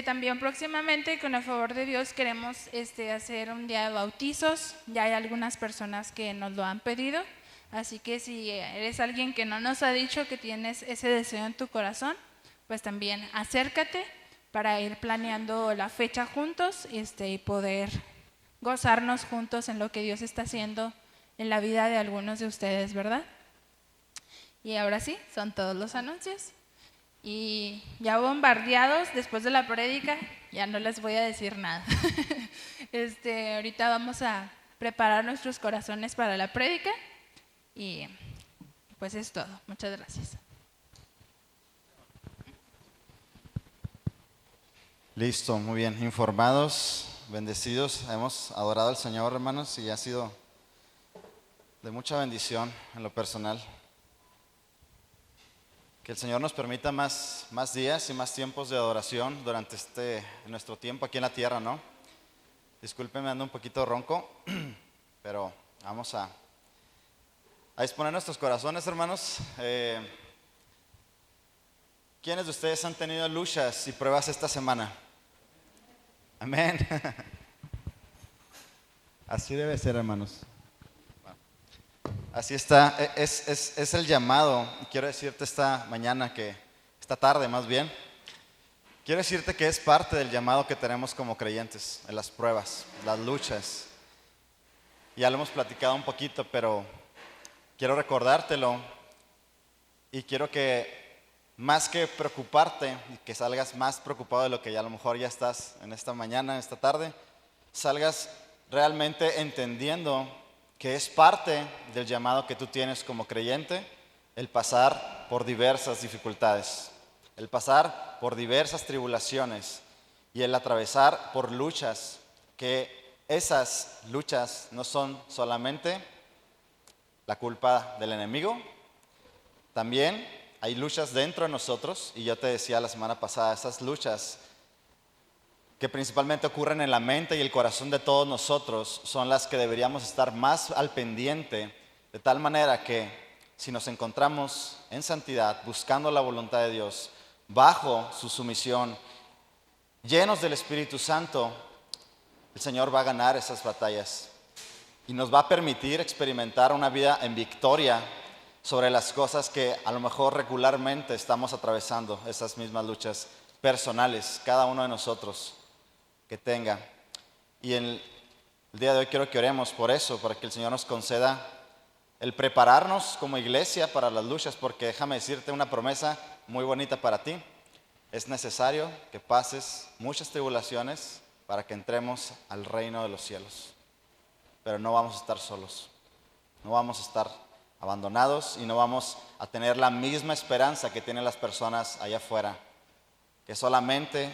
también próximamente, con el favor de Dios, queremos hacer un día de bautizos. Ya hay algunas personas que nos lo han pedido, así que si eres alguien que no nos ha dicho que tienes ese deseo en tu corazón, pues también acércate para ir planeando la fecha juntos y poder gozarnos juntos en lo que Dios está haciendo en la vida de algunos de ustedes, ¿verdad? Y ahora sí, son todos los anuncios. Y ya bombardeados después de la prédica, ya no les voy a decir nada. Ahorita vamos a preparar nuestros corazones para la prédica y pues es todo. Muchas gracias. Listo, muy bien, informados, bendecidos. Hemos adorado al Señor, hermanos, y ha sido de mucha bendición en lo personal. Que el Señor nos permita más días y más tiempos de adoración durante nuestro tiempo aquí en la tierra, ¿no? Discúlpenme, ando un poquito ronco, pero vamos a disponer nuestros corazones, hermanos. ¿Quiénes de ustedes han tenido luchas y pruebas esta semana? Amén. Así debe ser, hermanos. Así está, es el llamado. Quiero decirte esta tarde más bien, quiero decirte que es parte del llamado que tenemos como creyentes, en las pruebas, las luchas. Ya lo hemos platicado un poquito, pero quiero recordártelo y quiero que más que preocuparte y que salgas más preocupado de lo que ya a lo mejor ya estás en esta mañana, en esta tarde, salgas realmente entendiendo que es parte del llamado que tú tienes como creyente, el pasar por diversas dificultades, el pasar por diversas tribulaciones y el atravesar por luchas, que esas luchas no son solamente la culpa del enemigo, también hay luchas dentro de nosotros, y yo te decía la semana pasada, esas luchas que principalmente ocurren en la mente y el corazón de todos nosotros son las que deberíamos estar más al pendiente, de tal manera que si nos encontramos en santidad, buscando la voluntad de Dios, bajo su sumisión, llenos del Espíritu Santo, el Señor va a ganar esas batallas y nos va a permitir experimentar una vida en victoria sobre las cosas que a lo mejor regularmente estamos atravesando, esas mismas luchas personales, cada uno de nosotros que tenga. Y el día de hoy quiero que oremos por eso, para que el Señor nos conceda el prepararnos como iglesia para las luchas, porque déjame decirte una promesa muy bonita para ti. Es necesario que pases muchas tribulaciones para que entremos al reino de los cielos. Pero no vamos a estar solos, no vamos a estar abandonados y no vamos a tener la misma esperanza que tienen las personas allá afuera, que solamente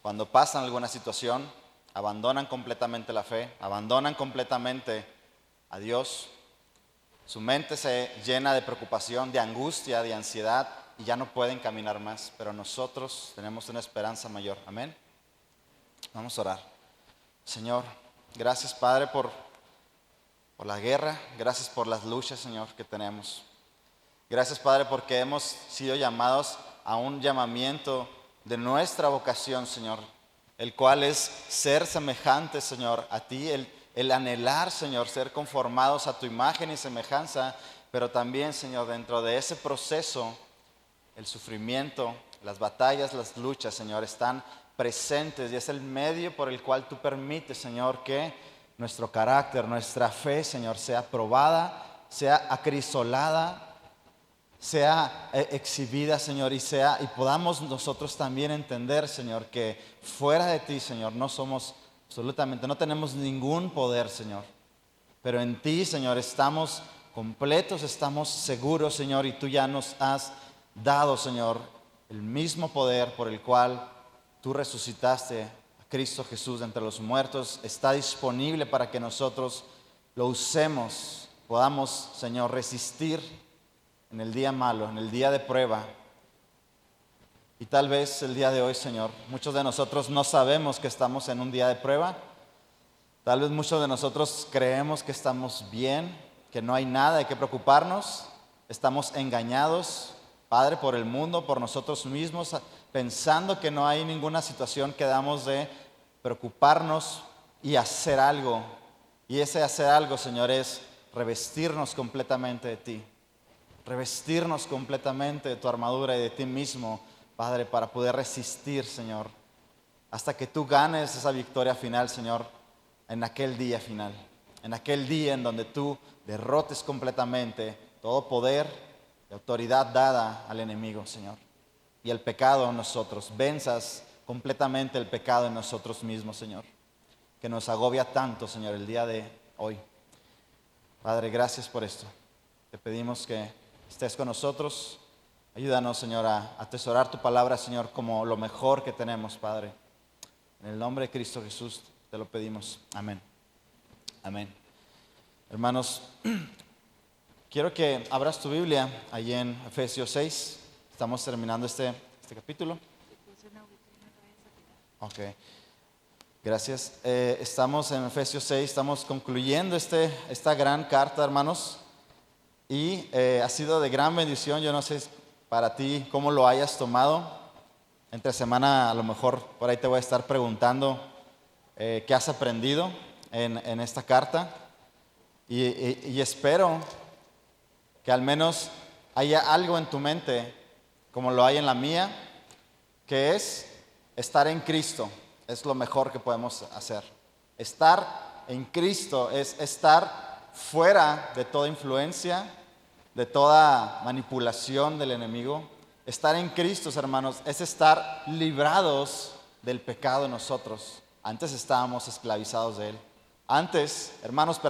cuando pasan alguna situación abandonan completamente la fe, abandonan completamente a Dios. Su mente se llena de preocupación, de angustia, de ansiedad y ya no pueden caminar más. Pero nosotros tenemos una esperanza mayor. Amén. Vamos a orar. Señor, gracias, Padre, por la guerra. Gracias por las luchas, Señor, que tenemos. Gracias, Padre, porque hemos sido llamados a un llamamiento de nuestra vocación, Señor, el cual es ser semejantes, Señor, a ti, el anhelar, Señor, ser conformados a tu imagen y semejanza, pero también, Señor, dentro de ese proceso, el sufrimiento, las batallas, las luchas, Señor, están presentes y es el medio por el cual tú permites, Señor, que nuestro carácter, nuestra fe, Señor, sea probada, sea acrisolada, sea exhibida, Señor, y podamos nosotros también entender, Señor, que fuera de ti, Señor, no somos absolutamente, no tenemos ningún poder, Señor. Pero en ti, Señor, estamos completos, estamos seguros, Señor, y tú ya nos has dado, Señor, el mismo poder por el cual tú resucitaste a Cristo Jesús de entre los muertos. Está disponible para que nosotros lo usemos, podamos, Señor, resistir en el día malo, en el día de prueba. Y tal vez el día de hoy, Señor, muchos de nosotros no sabemos que estamos en un día de prueba. Tal vez muchos de nosotros creemos que estamos bien, que no hay nada de qué preocuparnos. Estamos engañados, Padre, por el mundo, por nosotros mismos, pensando que no hay ninguna situación que debamos de preocuparnos y hacer algo. Y ese hacer algo, Señor, es revestirnos completamente de ti. Revestirnos completamente de tu armadura y de ti mismo, Padre, para poder resistir, Señor, hasta que tú ganes esa victoria final, Señor, en aquel día final, en aquel día en donde tú derrotes completamente todo poder y autoridad dada al enemigo, Señor, y el pecado en nosotros, venzas completamente el pecado en nosotros mismos, Señor, que nos agobia tanto, Señor, el día de hoy. Padre, gracias por esto. Te pedimos que estés con nosotros. Ayúdanos, Señor, a atesorar tu palabra, Señor, como lo mejor que tenemos, Padre. En el nombre de Cristo Jesús te lo pedimos. Amén. Amén. Hermanos, quiero que abras tu Biblia allí en Efesios 6. Estamos terminando este capítulo. Ok. Gracias. Estamos en Efesios 6, estamos concluyendo esta gran carta, hermanos. Y ha sido de gran bendición. Yo no sé para ti cómo lo hayas tomado. Entre semana a lo mejor por ahí te voy a estar preguntando qué has aprendido en esta carta. Y espero que al menos haya algo en tu mente, como lo hay en la mía, que es estar en Cristo. Es lo mejor que podemos hacer. Estar en Cristo es estar fuera de toda influencia, de toda manipulación del enemigo. Estar en Cristo, hermanos, es estar librados del pecado en nosotros. Antes estábamos esclavizados de él. Antes, hermanos,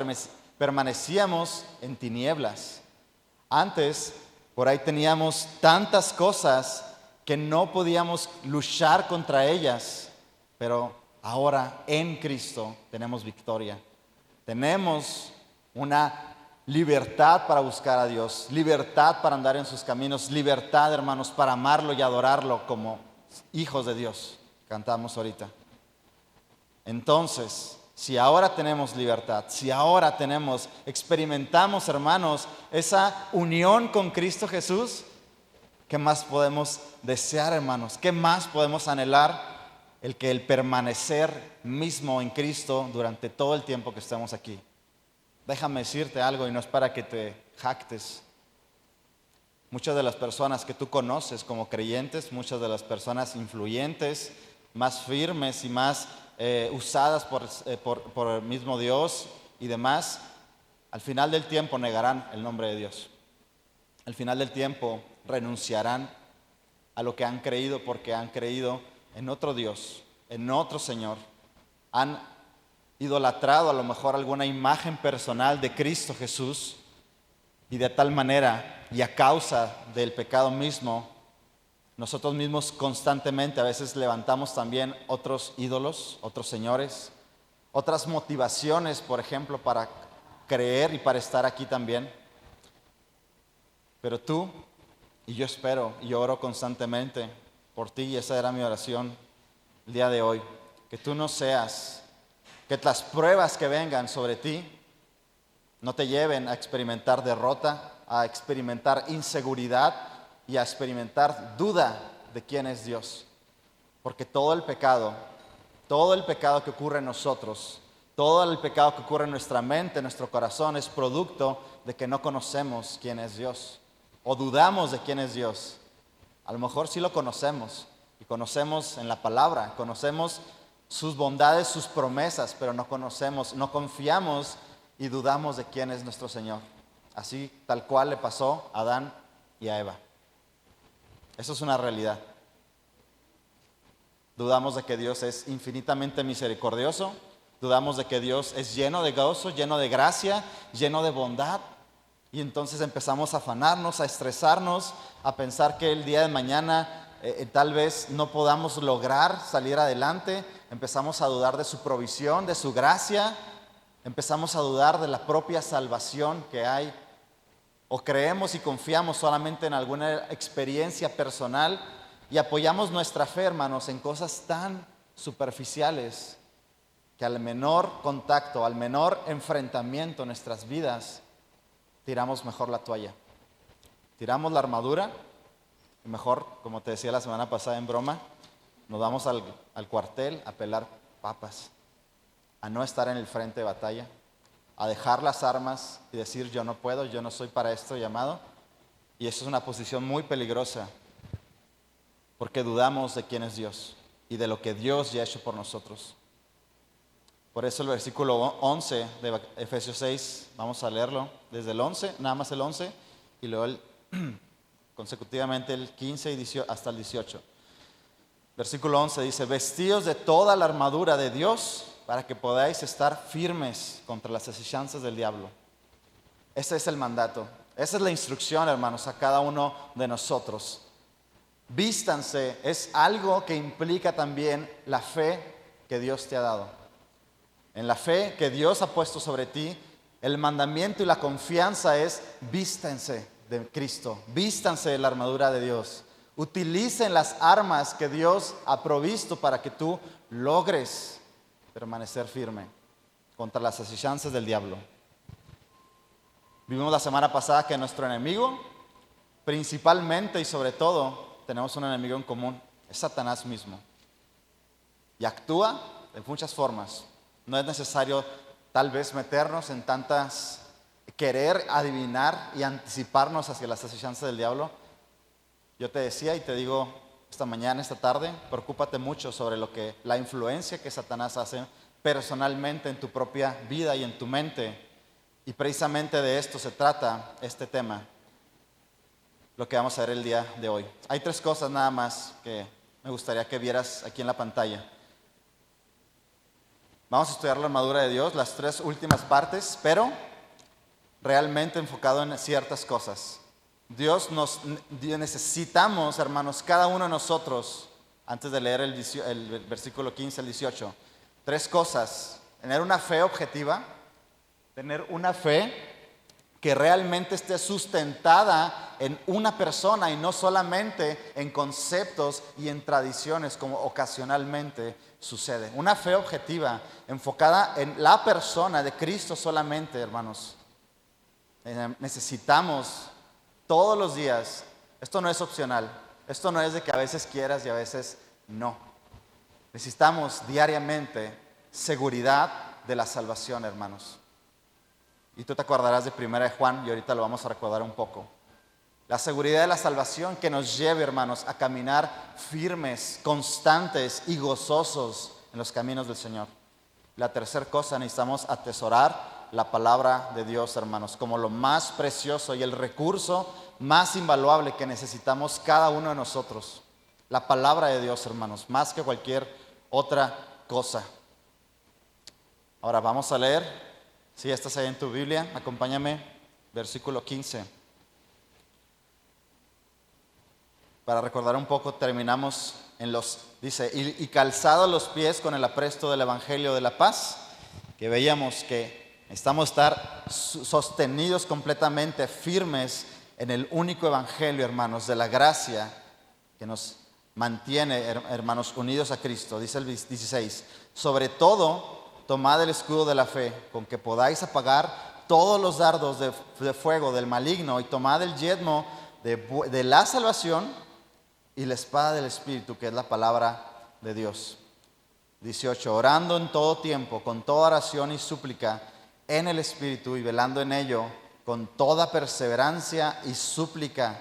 permanecíamos en tinieblas. Antes, por ahí teníamos tantas cosas que no podíamos luchar contra ellas. Pero ahora en Cristo tenemos victoria. Tenemos una libertad para buscar a Dios, libertad para andar en sus caminos, libertad, hermanos, para amarlo y adorarlo como hijos de Dios. Cantamos ahorita. Entonces, si ahora tenemos libertad, si ahora experimentamos, hermanos, esa unión con Cristo Jesús, ¿qué más podemos desear, hermanos? ¿Qué más podemos anhelar? El permanecer mismo en Cristo durante todo el tiempo que estemos aquí. Déjame decirte algo y no es para que te jactes. Muchas de las personas que tú conoces como creyentes, muchas de las personas influyentes, más firmes y más usadas por el mismo Dios y demás, al final del tiempo negarán el nombre de Dios. Al final del tiempo renunciarán a lo que han creído porque han creído en otro Dios, en otro Señor. Han idolatrado a lo mejor alguna imagen personal de Cristo Jesús y de tal manera y a causa del pecado mismo, nosotros mismos constantemente a veces levantamos también otros ídolos, otros señores, otras motivaciones, por ejemplo, para creer y para estar aquí también. Pero tú y yo espero y oro constantemente por ti, y esa era mi oración el día de hoy, que tú no seas, que las pruebas que vengan sobre ti no te lleven a experimentar derrota, a experimentar inseguridad y a experimentar duda de quién es Dios. Porque todo el pecado que ocurre en nosotros, todo el pecado que ocurre en nuestra mente, en nuestro corazón, es producto de que no conocemos quién es Dios o dudamos de quién es Dios. A lo mejor sí lo conocemos y conocemos en la palabra, conocemos sus bondades, sus promesas, pero no conocemos, no confiamos y dudamos de quién es nuestro Señor. Así, tal cual le pasó a Adán y a Eva. Eso es una realidad. Dudamos de que Dios es infinitamente misericordioso, dudamos de que Dios es lleno de gozo, lleno de gracia, lleno de bondad. Y entonces empezamos a afanarnos, a estresarnos, a pensar que el día de mañana tal vez no podamos lograr salir adelante. Empezamos a dudar de su provisión, de su gracia. Empezamos a dudar de la propia salvación que hay. O creemos y confiamos solamente en alguna experiencia personal y apoyamos nuestra fe, hermanos, en cosas tan superficiales que al menor contacto, al menor enfrentamiento en nuestras vidas, tiramos mejor la toalla. Tiramos la armadura y mejor, como te decía la semana pasada en broma, nos vamos al cuartel a pelar papas, a no estar en el frente de batalla, a dejar las armas y decir yo no puedo, yo no soy para esto llamado. Y eso es una posición muy peligrosa porque dudamos de quién es Dios y de lo que Dios ya ha hecho por nosotros. Por eso el versículo 11 de Efesios 6, vamos a leerlo desde el 11, nada más el 11, y luego consecutivamente el 15 y 18, hasta el 18. Versículo 11 dice, vestidos de toda la armadura de Dios para que podáis estar firmes contra las acechanzas del diablo. Ese es el mandato, esa es la instrucción, hermanos, a cada uno de nosotros. Vístanse, es algo que implica también la fe que Dios te ha dado. En la fe que Dios ha puesto sobre ti, el mandamiento y la confianza es vístanse de Cristo, vístanse de la armadura de Dios. Utilicen las armas que Dios ha provisto para que tú logres permanecer firme contra las acechanzas del diablo. Vimos la semana pasada que nuestro enemigo, principalmente y sobre todo, tenemos un enemigo en común, es Satanás mismo. Y actúa de muchas formas. No es necesario tal vez meternos en tantas, querer adivinar y anticiparnos hacia las acechanzas del diablo. Yo te decía y te digo esta mañana, esta tarde, preocúpate mucho sobre la influencia que Satanás hace personalmente en tu propia vida y en tu mente. Y precisamente de esto se trata este tema, lo que vamos a ver el día de hoy. Hay 3 cosas nada más que me gustaría que vieras aquí en la pantalla. Vamos a estudiar la armadura de Dios, las 3 últimas partes, pero realmente enfocado en ciertas cosas. Dios necesitamos, hermanos, cada uno de nosotros, antes de leer el versículo 15 al 18, 3 cosas. Tener una fe objetiva, tener una fe que realmente esté sustentada en una persona y no solamente en conceptos y en tradiciones como ocasionalmente sucede. Una fe objetiva, enfocada en la persona de Cristo solamente, hermanos. Necesitamos todos los días, esto no es opcional, esto no es de que a veces quieras y a veces no. Necesitamos diariamente seguridad de la salvación, hermanos. Y tú te acordarás de 1 Juan y ahorita lo vamos a recordar un poco. La seguridad de la salvación que nos lleve, hermanos, a caminar firmes, constantes y gozosos en los caminos del Señor. La tercera cosa, necesitamos atesorar la palabra de Dios, hermanos, como lo más precioso y el recurso más invaluable que necesitamos cada uno de nosotros. La palabra de Dios, hermanos, más que cualquier otra cosa. Ahora vamos a leer. Si estás ahí en tu Biblia, acompáñame, versículo 15. Para recordar un poco, terminamos dice, y calzados los pies con el apresto del Evangelio de la paz, que veíamos que necesitamos estar sostenidos completamente, firmes en el único Evangelio, hermanos, de la gracia que nos mantiene, hermanos, unidos a Cristo. Dice el 16, sobre todo, tomad el escudo de la fe, con que podáis apagar todos los dardos de fuego del maligno, y tomad el yelmo de la salvación y la espada del Espíritu, que es la palabra de Dios. 18, orando en todo tiempo, con toda oración y súplica en el Espíritu, y velando en ello con toda perseverancia y súplica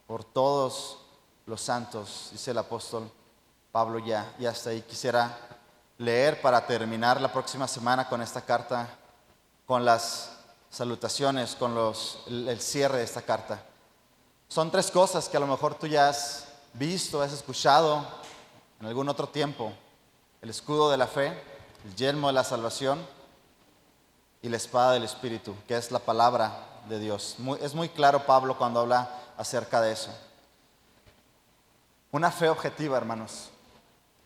por todos los santos, dice el apóstol Pablo ya. Y hasta ahí quisiera leer para terminar la próxima semana con esta carta, con las salutaciones, con el cierre de esta carta. Son 3 cosas que a lo mejor tú ya has visto, has escuchado en algún otro tiempo: el escudo de la fe, el yelmo de la salvación y la espada del Espíritu, que es la palabra de Dios. Es muy claro Pablo cuando habla acerca de eso. Una fe objetiva, hermanos.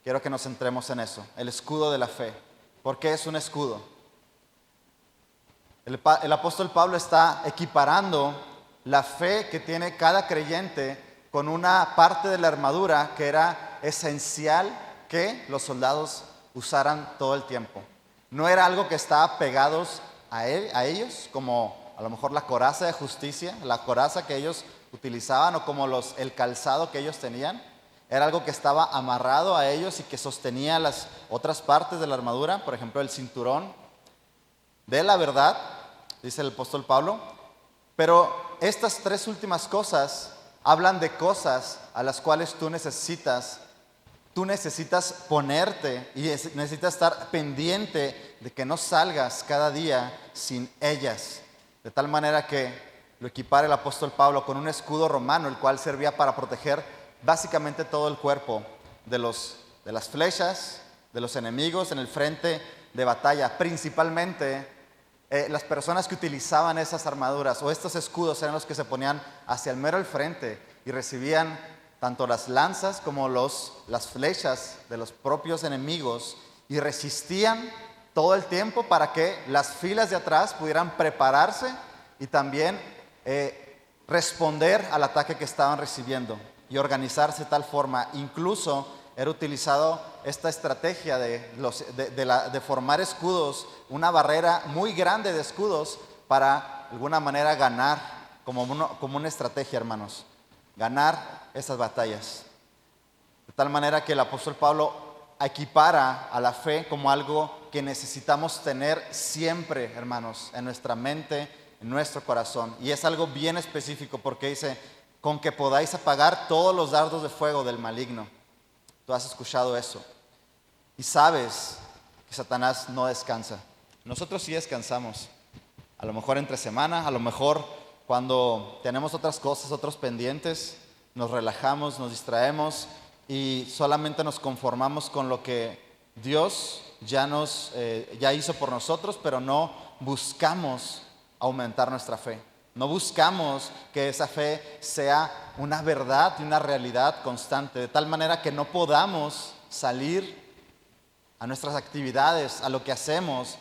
Quiero que nos centremos en eso, el escudo de la fe. ¿Por qué es un escudo? El apóstol Pablo está equiparando la fe que tiene cada creyente con una parte de la armadura que era esencial que los soldados usaran todo el tiempo. No era algo que estaba pegados a ellos, como a lo mejor la coraza de justicia, la coraza que ellos utilizaban, o como el calzado que ellos tenían. Era algo que estaba amarrado a ellos y que sostenía las otras partes de la armadura, por ejemplo el cinturón de la verdad, dice el apóstol Pablo. Pero estas 3 últimas cosas hablan de cosas a las cuales tú necesitas ponerte y necesitas estar pendiente de que no salgas cada día sin ellas. De tal manera que lo equipara el apóstol Pablo con un escudo romano, el cual servía para proteger básicamente todo el cuerpo de las flechas, de los enemigos en el frente de batalla. Principalmente las personas que utilizaban esas armaduras o estos escudos eran los que se ponían hacia el mero frente y recibían tanto las lanzas como las flechas de los propios enemigos, y resistían todo el tiempo para que las filas de atrás pudieran prepararse y también responder al ataque que estaban recibiendo y organizarse de tal forma. Incluso era utilizado esta estrategia de formar escudos, una barrera muy grande de escudos, para de alguna manera ganar, como una estrategia, hermanos, ganar esas batallas. De tal manera que el apóstol Pablo equipara a la fe como algo que necesitamos tener siempre, hermanos, en nuestra mente, en nuestro corazón. Y es algo bien específico, porque dice: con que podáis apagar todos los dardos de fuego del maligno. Tú has escuchado eso y sabes que Satanás no descansa. Nosotros sí descansamos, a lo mejor entre semana, a lo mejor cuando tenemos otras cosas, otros pendientes, nos relajamos, nos distraemos y solamente nos conformamos con lo que Dios ya hizo por nosotros, pero no buscamos aumentar nuestra fe. No buscamos que esa fe sea una verdad y una realidad constante, de tal manera que no podamos salir a nuestras actividades, a lo que hacemos.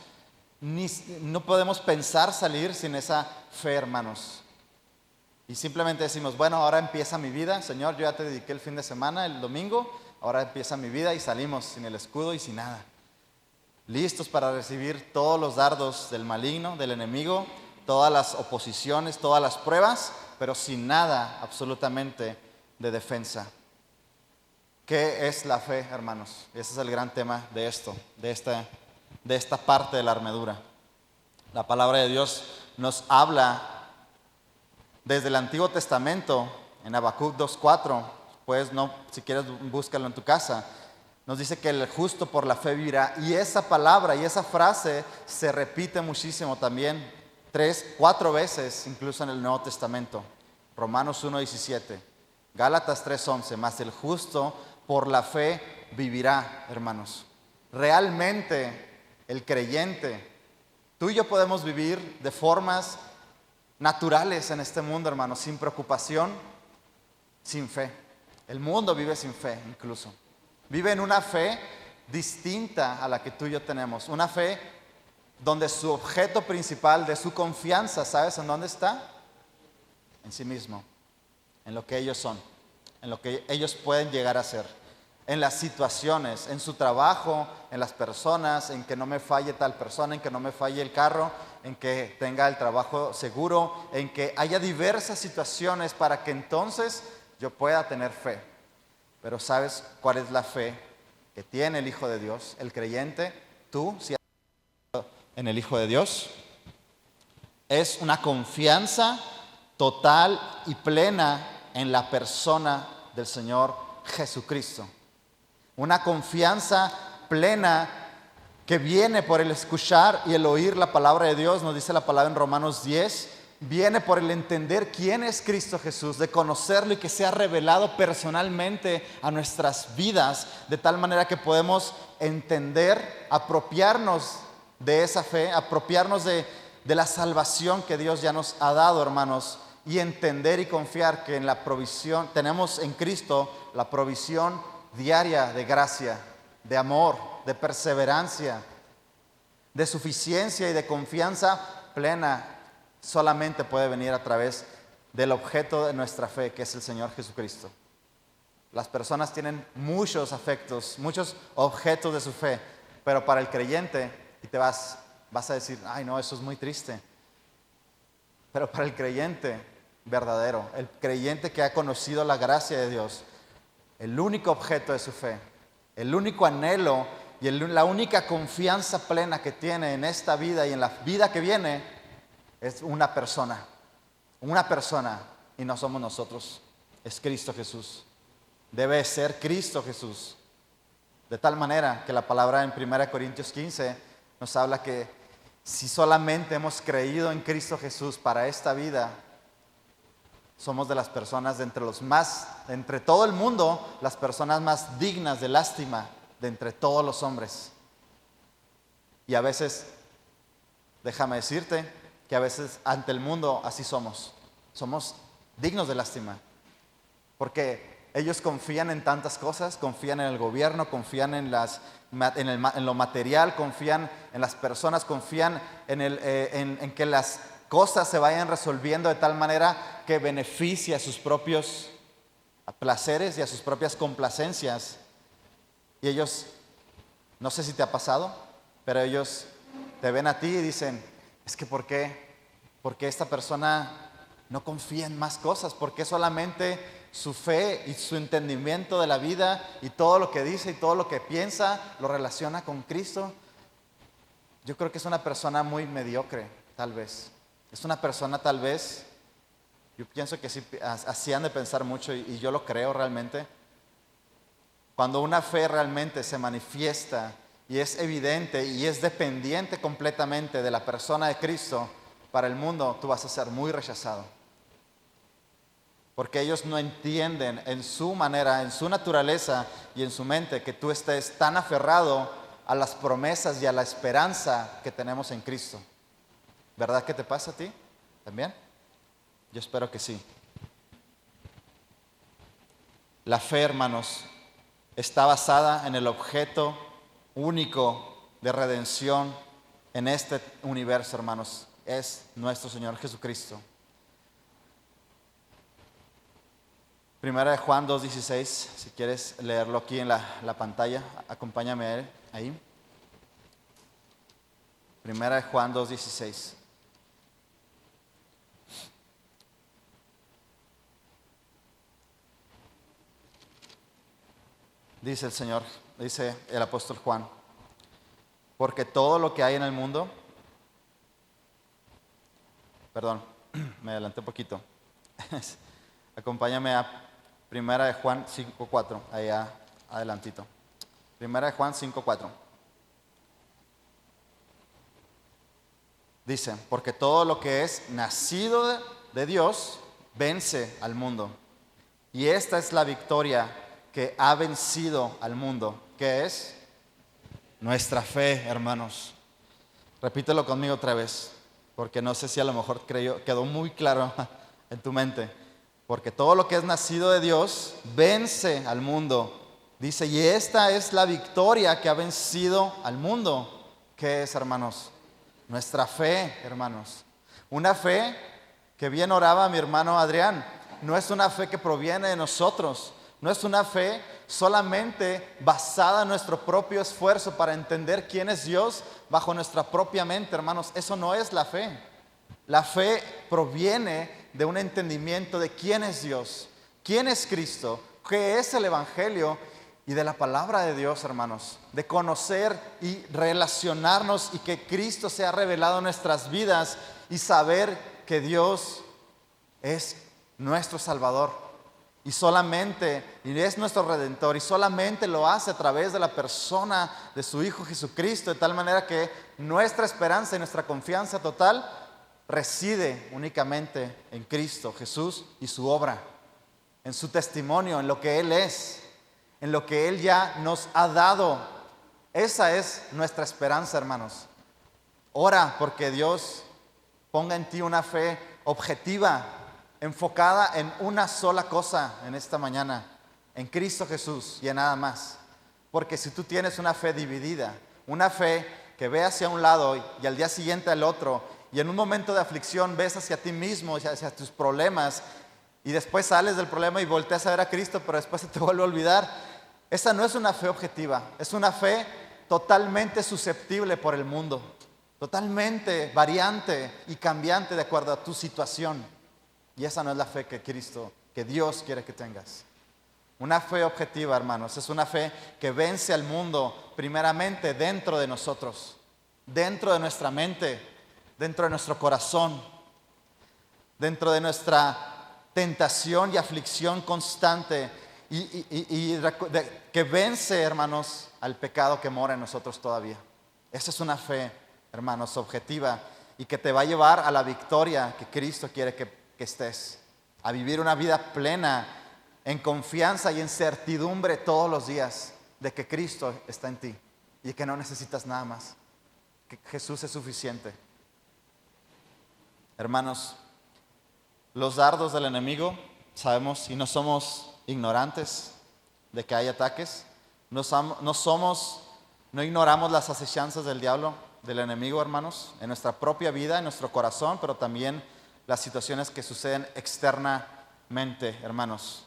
No podemos pensar salir sin esa fe, hermanos. Y simplemente decimos: bueno, ahora empieza mi vida, Señor, yo ya te dediqué el fin de semana, el domingo, ahora empieza mi vida, y salimos sin el escudo y sin nada. Listos para recibir todos los dardos del maligno, del enemigo, todas las oposiciones, todas las pruebas, pero sin nada absolutamente de defensa. ¿Qué es la fe, hermanos? Ese es el gran tema de esta parte de la armadura. La palabra de Dios nos habla desde el Antiguo Testamento, en Habacuc 2:4, pues si quieres búscalo en tu casa. Nos dice que el justo por la fe vivirá, y esa palabra y esa frase se repite muchísimo también, 3-4 veces incluso en el Nuevo Testamento. Romanos 1:17, Gálatas 3:11, mas el justo por la fe vivirá, hermanos. Realmente el creyente, tú y yo podemos vivir de formas naturales en este mundo, hermanos, sin preocupación, sin fe. El mundo vive sin fe incluso. Vive en una fe distinta a la que tú y yo tenemos. Una fe donde su objeto principal de su confianza, ¿sabes en dónde está? En sí mismo, en lo que ellos son, en lo que ellos pueden llegar a ser, en las situaciones, en su trabajo, en las personas, en que no me falle tal persona, en que no me falle el carro, en que tenga el trabajo seguro, en que haya diversas situaciones para que entonces yo pueda tener fe. Pero ¿sabes cuál es la fe que tiene el Hijo de Dios, el creyente? Tú, si en el Hijo de Dios, es una confianza total y plena en la persona del Señor Jesucristo. Una confianza plena que viene por el escuchar y el oír la palabra de Dios, nos dice la palabra en Romanos 10, viene por el entender quién es Cristo Jesús, de conocerlo y que sea revelado personalmente a nuestras vidas, de tal manera que podemos entender, apropiarnos de esa fe, apropiarnos de la salvación que Dios ya nos ha dado, hermanos, y entender y confiar que en la provisión, tenemos en Cristo la provisión diaria de gracia, de amor, de perseverancia, de suficiencia y de confianza plena. Solamente puede venir a través del objeto de nuestra fe, que es el Señor Jesucristo. Las personas tienen muchos afectos, muchos objetos de su fe, pero para el creyente, y te vas a decir, ay no, eso es muy triste. Pero para el creyente verdadero, el creyente que ha conocido la gracia de Dios, el único objeto de su fe, el único anhelo y la única confianza plena que tiene en esta vida y en la vida que viene, es una persona, y no somos nosotros, es Cristo Jesús. Debe ser Cristo Jesús. De tal manera que la palabra en 1 Corintios 15 nos habla que si solamente hemos creído en Cristo Jesús para esta vida, somos de las personas entre todo el mundo, las personas más dignas de lástima de entre todos los hombres. Y a veces, déjame decirte, que a veces ante el mundo así somos dignos de lástima, porque ellos confían en tantas cosas, confían en el gobierno, confían en lo material, confían en las personas, confían en que las cosas se vayan resolviendo de tal manera que beneficie a sus propios placeres y a sus propias complacencias. Y ellos, no sé si te ha pasado, pero ellos te ven a ti y dicen, es que ¿por qué esta persona no confía en más cosas? ¿Por qué solamente su fe y su entendimiento de la vida y todo lo que dice y todo lo que piensa lo relaciona con Cristo? Yo creo que es una persona muy mediocre, tal vez. Es una persona tal vez, yo pienso que así han de pensar mucho y yo lo creo realmente. Cuando una fe realmente se manifiesta y es evidente y es dependiente completamente de la persona de Cristo, para el mundo tú vas a ser muy rechazado. Porque ellos no entienden en su manera, en su naturaleza y en su mente que tú estés tan aferrado a las promesas y a la esperanza que tenemos en Cristo. ¿Verdad que te pasa a ti también? Yo espero que sí. La fe, hermanos, está basada en el objeto único de redención en este universo, hermanos. Es nuestro Señor Jesucristo. Primera de Juan 2:16, si quieres leerlo aquí en la pantalla, acompáñame ahí. Primera de Juan 2:16. Dice el Señor, dice el apóstol Juan, porque todo lo que hay en el mundo, perdón, me adelanté un poquito. Acompáñame a Primera de Juan 5:4, allá adelantito. Primera de Juan 5:4. Dice, porque todo lo que es nacido de Dios vence al mundo. Y esta es la victoria que ha vencido al mundo, que es nuestra fe, hermanos. Repítelo conmigo otra vez, porque no sé si a lo mejor quedó muy claro en tu mente. Porque todo lo que es nacido de Dios vence al mundo. Dice, y esta es la victoria que ha vencido al mundo. ¿Qué es, hermanos? Nuestra fe, hermanos. Una fe que bien oraba mi hermano Adrián. No es una fe que proviene de nosotros. No es una fe solamente basada en nuestro propio esfuerzo para entender quién es Dios bajo nuestra propia mente, hermanos. Eso no es la fe. La fe proviene de un entendimiento de quién es Dios, quién es Cristo, qué es el Evangelio y de la palabra de Dios, hermanos. De conocer y relacionarnos y que Cristo sea revelado en nuestras vidas y saber que Dios es nuestro Salvador. y es nuestro Redentor, y solamente lo hace a través de la persona de su Hijo Jesucristo, de tal manera que nuestra esperanza y nuestra confianza total reside únicamente en Cristo Jesús y su obra, en su testimonio, en lo que Él es, en lo que Él ya nos ha dado. Esa es nuestra esperanza, hermanos. Ora porque Dios ponga en ti una fe objetiva, enfocada en una sola cosa en esta mañana, en Cristo Jesús y en nada más. Porque si tú tienes una fe dividida, una fe que ve hacia un lado y al día siguiente al otro, y en un momento de aflicción ves hacia ti mismo, hacia tus problemas, y después sales del problema y volteas a ver a Cristo, pero después se te vuelve a olvidar, esa no es una fe objetiva, es una fe totalmente susceptible por el mundo, totalmente variante y cambiante de acuerdo a tu situación. Y esa no es la fe que Dios quiere que tengas. Una fe objetiva, hermanos, es una fe que vence al mundo primeramente dentro de nosotros, dentro de nuestra mente, dentro de nuestro corazón, dentro de nuestra tentación y aflicción constante que vence, hermanos, al pecado que mora en nosotros todavía. Esa es una fe, hermanos, objetiva y que te va a llevar a la victoria que Cristo quiere que estés, a vivir una vida plena, en confianza y en certidumbre todos los días de que Cristo está en ti y que no necesitas nada más, que Jesús es suficiente. Hermanos, los dardos del enemigo, sabemos y no somos ignorantes de que hay ataques, no ignoramos las acechanzas del diablo, del enemigo, hermanos, en nuestra propia vida, en nuestro corazón, pero también las situaciones que suceden externamente, hermanos.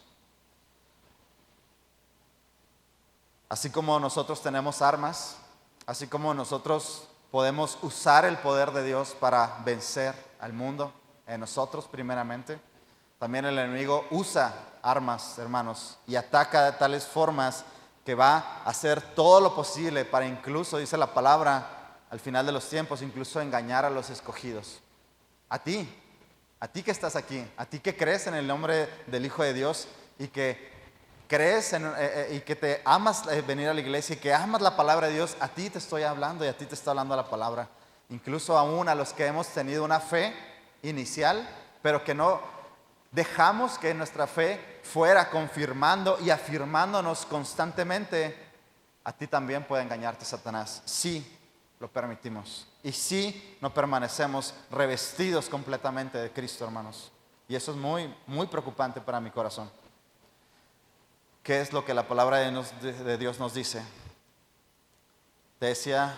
Así como nosotros tenemos armas, así como nosotros podemos usar el poder de Dios para vencer al mundo, en nosotros primeramente, también el enemigo usa armas, hermanos, y ataca de tales formas que va a hacer todo lo posible para incluso, dice la palabra, al final de los tiempos, incluso engañar a los escogidos. A ti que estás aquí, a ti que crees en el nombre del Hijo de Dios y que crees y que te amas venir a la iglesia y que amas la palabra de Dios, a ti te estoy hablando y a ti te está hablando la palabra. Incluso aún a los que hemos tenido una fe inicial, pero que no dejamos que nuestra fe fuera confirmando y afirmándonos constantemente, a ti también puede engañarte Satanás. Sí, lo permitimos. Y sí, no permanecemos revestidos completamente de Cristo, hermanos. Y eso es muy, muy preocupante para mi corazón. ¿Qué es lo que la palabra de Dios nos dice? Te decía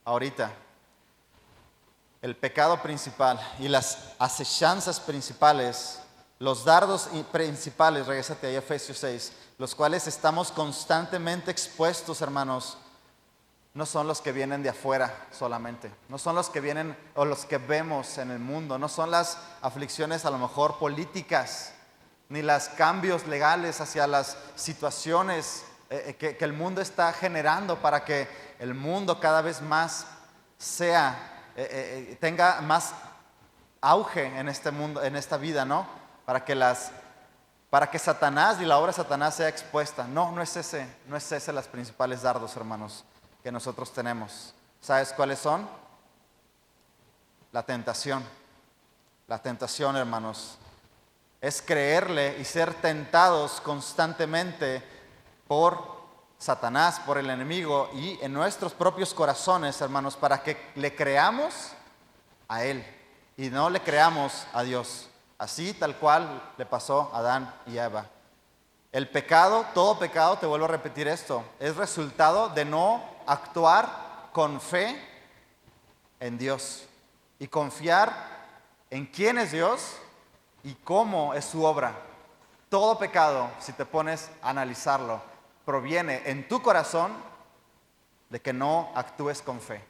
ahorita, el pecado principal y las acechanzas principales, los dardos principales, regresate ahí a Efesios 6, los cuales estamos constantemente expuestos, hermanos, no son los que vienen de afuera solamente, no son los que vienen o los que vemos en el mundo, no son las aflicciones a lo mejor políticas, ni los cambios legales hacia las situaciones que el mundo está generando para que el mundo cada vez más tenga más auge en este mundo, en esta vida, ¿no? Para que Satanás y la obra de Satanás sea expuesta. No es ese las principales dardos, hermanos, que nosotros tenemos. ¿Sabes cuáles son? La tentación, hermanos, es creerle y ser tentados constantemente por Satanás, por el enemigo y en nuestros propios corazones, hermanos, para que le creamos a Él y no le creamos a Dios. Así tal cual le pasó a Adán y a Eva. El pecado, todo pecado, te vuelvo a repetir esto, es resultado de no actuar con fe en Dios y confiar en quién es Dios y cómo es su obra. Todo pecado, si te pones a analizarlo, proviene en tu corazón de que no actúes con fe.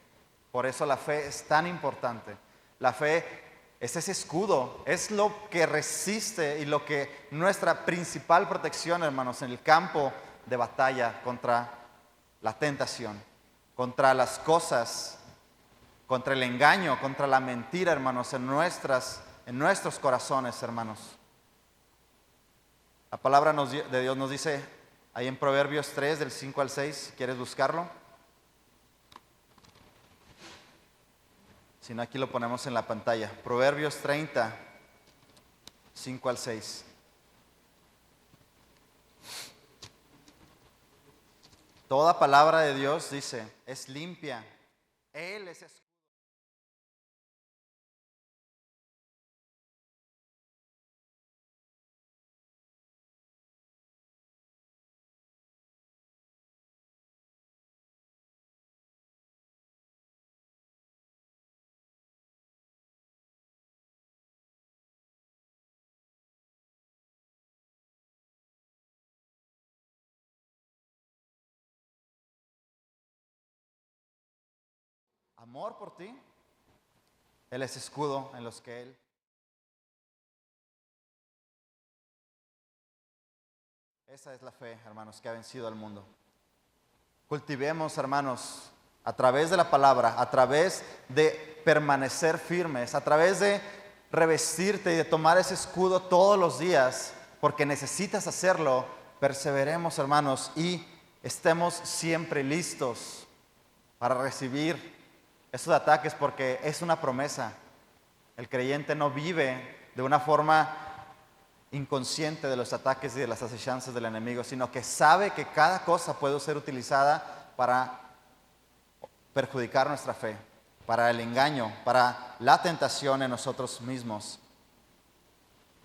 Por eso la fe es tan importante. La fe es ese escudo, es lo que resiste y lo que nuestra principal protección, hermanos, en el campo de batalla contra la tentación, contra las cosas, contra el engaño, contra la mentira, hermanos, en nuestros corazones, hermanos. La palabra de Dios nos dice ahí en Proverbios 3, del 5 al 6, ¿quieres buscarlo? Si no, aquí lo ponemos en la pantalla. Proverbios 30, 5 al 6. Toda palabra de Dios, dice, es limpia. Él es escudo. Amor por ti. Él es escudo en los que Él. Esa es la fe, hermanos, que ha vencido al mundo. Cultivemos, hermanos, a través de la palabra, a través de permanecer firmes, a través de revestirte y de tomar ese escudo todos los días, porque necesitas hacerlo. Perseveremos, hermanos, y estemos siempre listos para recibir esos ataques, porque es una promesa. El creyente no vive de una forma inconsciente de los ataques y de las acechanzas del enemigo, sino que sabe que cada cosa puede ser utilizada para perjudicar nuestra fe, para el engaño, para la tentación en nosotros mismos.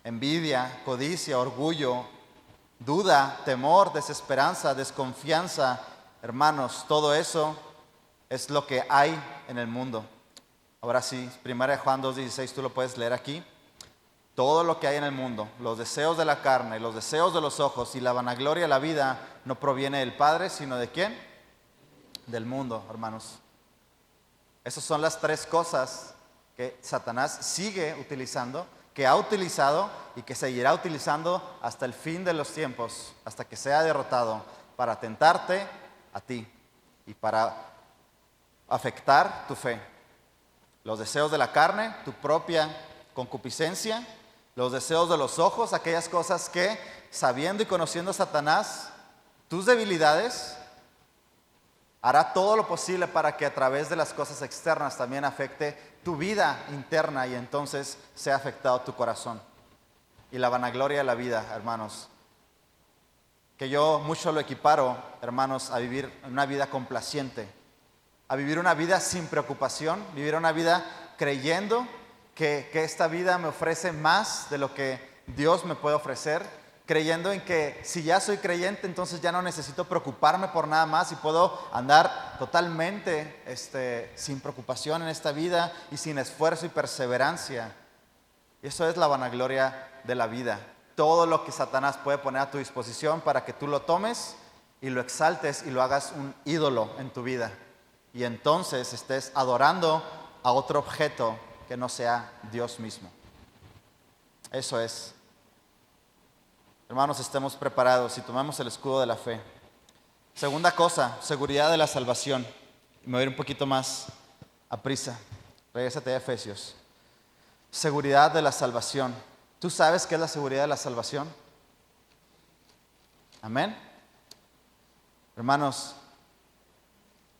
Envidia, codicia, orgullo, duda, temor, desesperanza, desconfianza, hermanos, todo eso es lo que hay en el mundo. Ahora sí, 1 Juan 2:16, tú lo puedes leer aquí. Todo lo que hay en el mundo, los deseos de la carne, los deseos de los ojos y la vanagloria de la vida, no proviene del Padre, sino ¿de quién? Del mundo, hermanos. Esas son las tres cosas que Satanás sigue utilizando, que ha utilizado y que seguirá utilizando hasta el fin de los tiempos, hasta que sea derrotado, para tentarte a ti y para afectar tu fe. Los deseos de la carne, tu propia concupiscencia, los deseos de los ojos, aquellas cosas que, sabiendo y conociendo a Satanás, tus debilidades, hará todo lo posible para que a través de las cosas externas también afecte tu vida interna y entonces sea afectado tu corazón. Y la vanagloria de la vida, hermanos, que yo mucho lo equiparo, hermanos, a vivir una vida complaciente, a vivir una vida sin preocupación, vivir una vida creyendo que esta vida me ofrece más de lo que Dios me puede ofrecer, creyendo en que si ya soy creyente, entonces ya no necesito preocuparme por nada más y puedo andar totalmente sin preocupación en esta vida y sin esfuerzo y perseverancia. Y eso es la vanagloria de la vida. Todo lo que Satanás puede poner a tu disposición para que tú lo tomes y lo exaltes y lo hagas un ídolo en tu vida. Y entonces estés adorando a otro objeto que no sea Dios mismo. Eso es. Hermanos, estemos preparados y tomamos el escudo de la fe. Segunda cosa, seguridad de la salvación. Me voy a ir un poquito más a prisa. Regrésate a Efesios. Seguridad de la salvación. ¿Tú sabes qué es la seguridad de la salvación? Amén. Hermanos,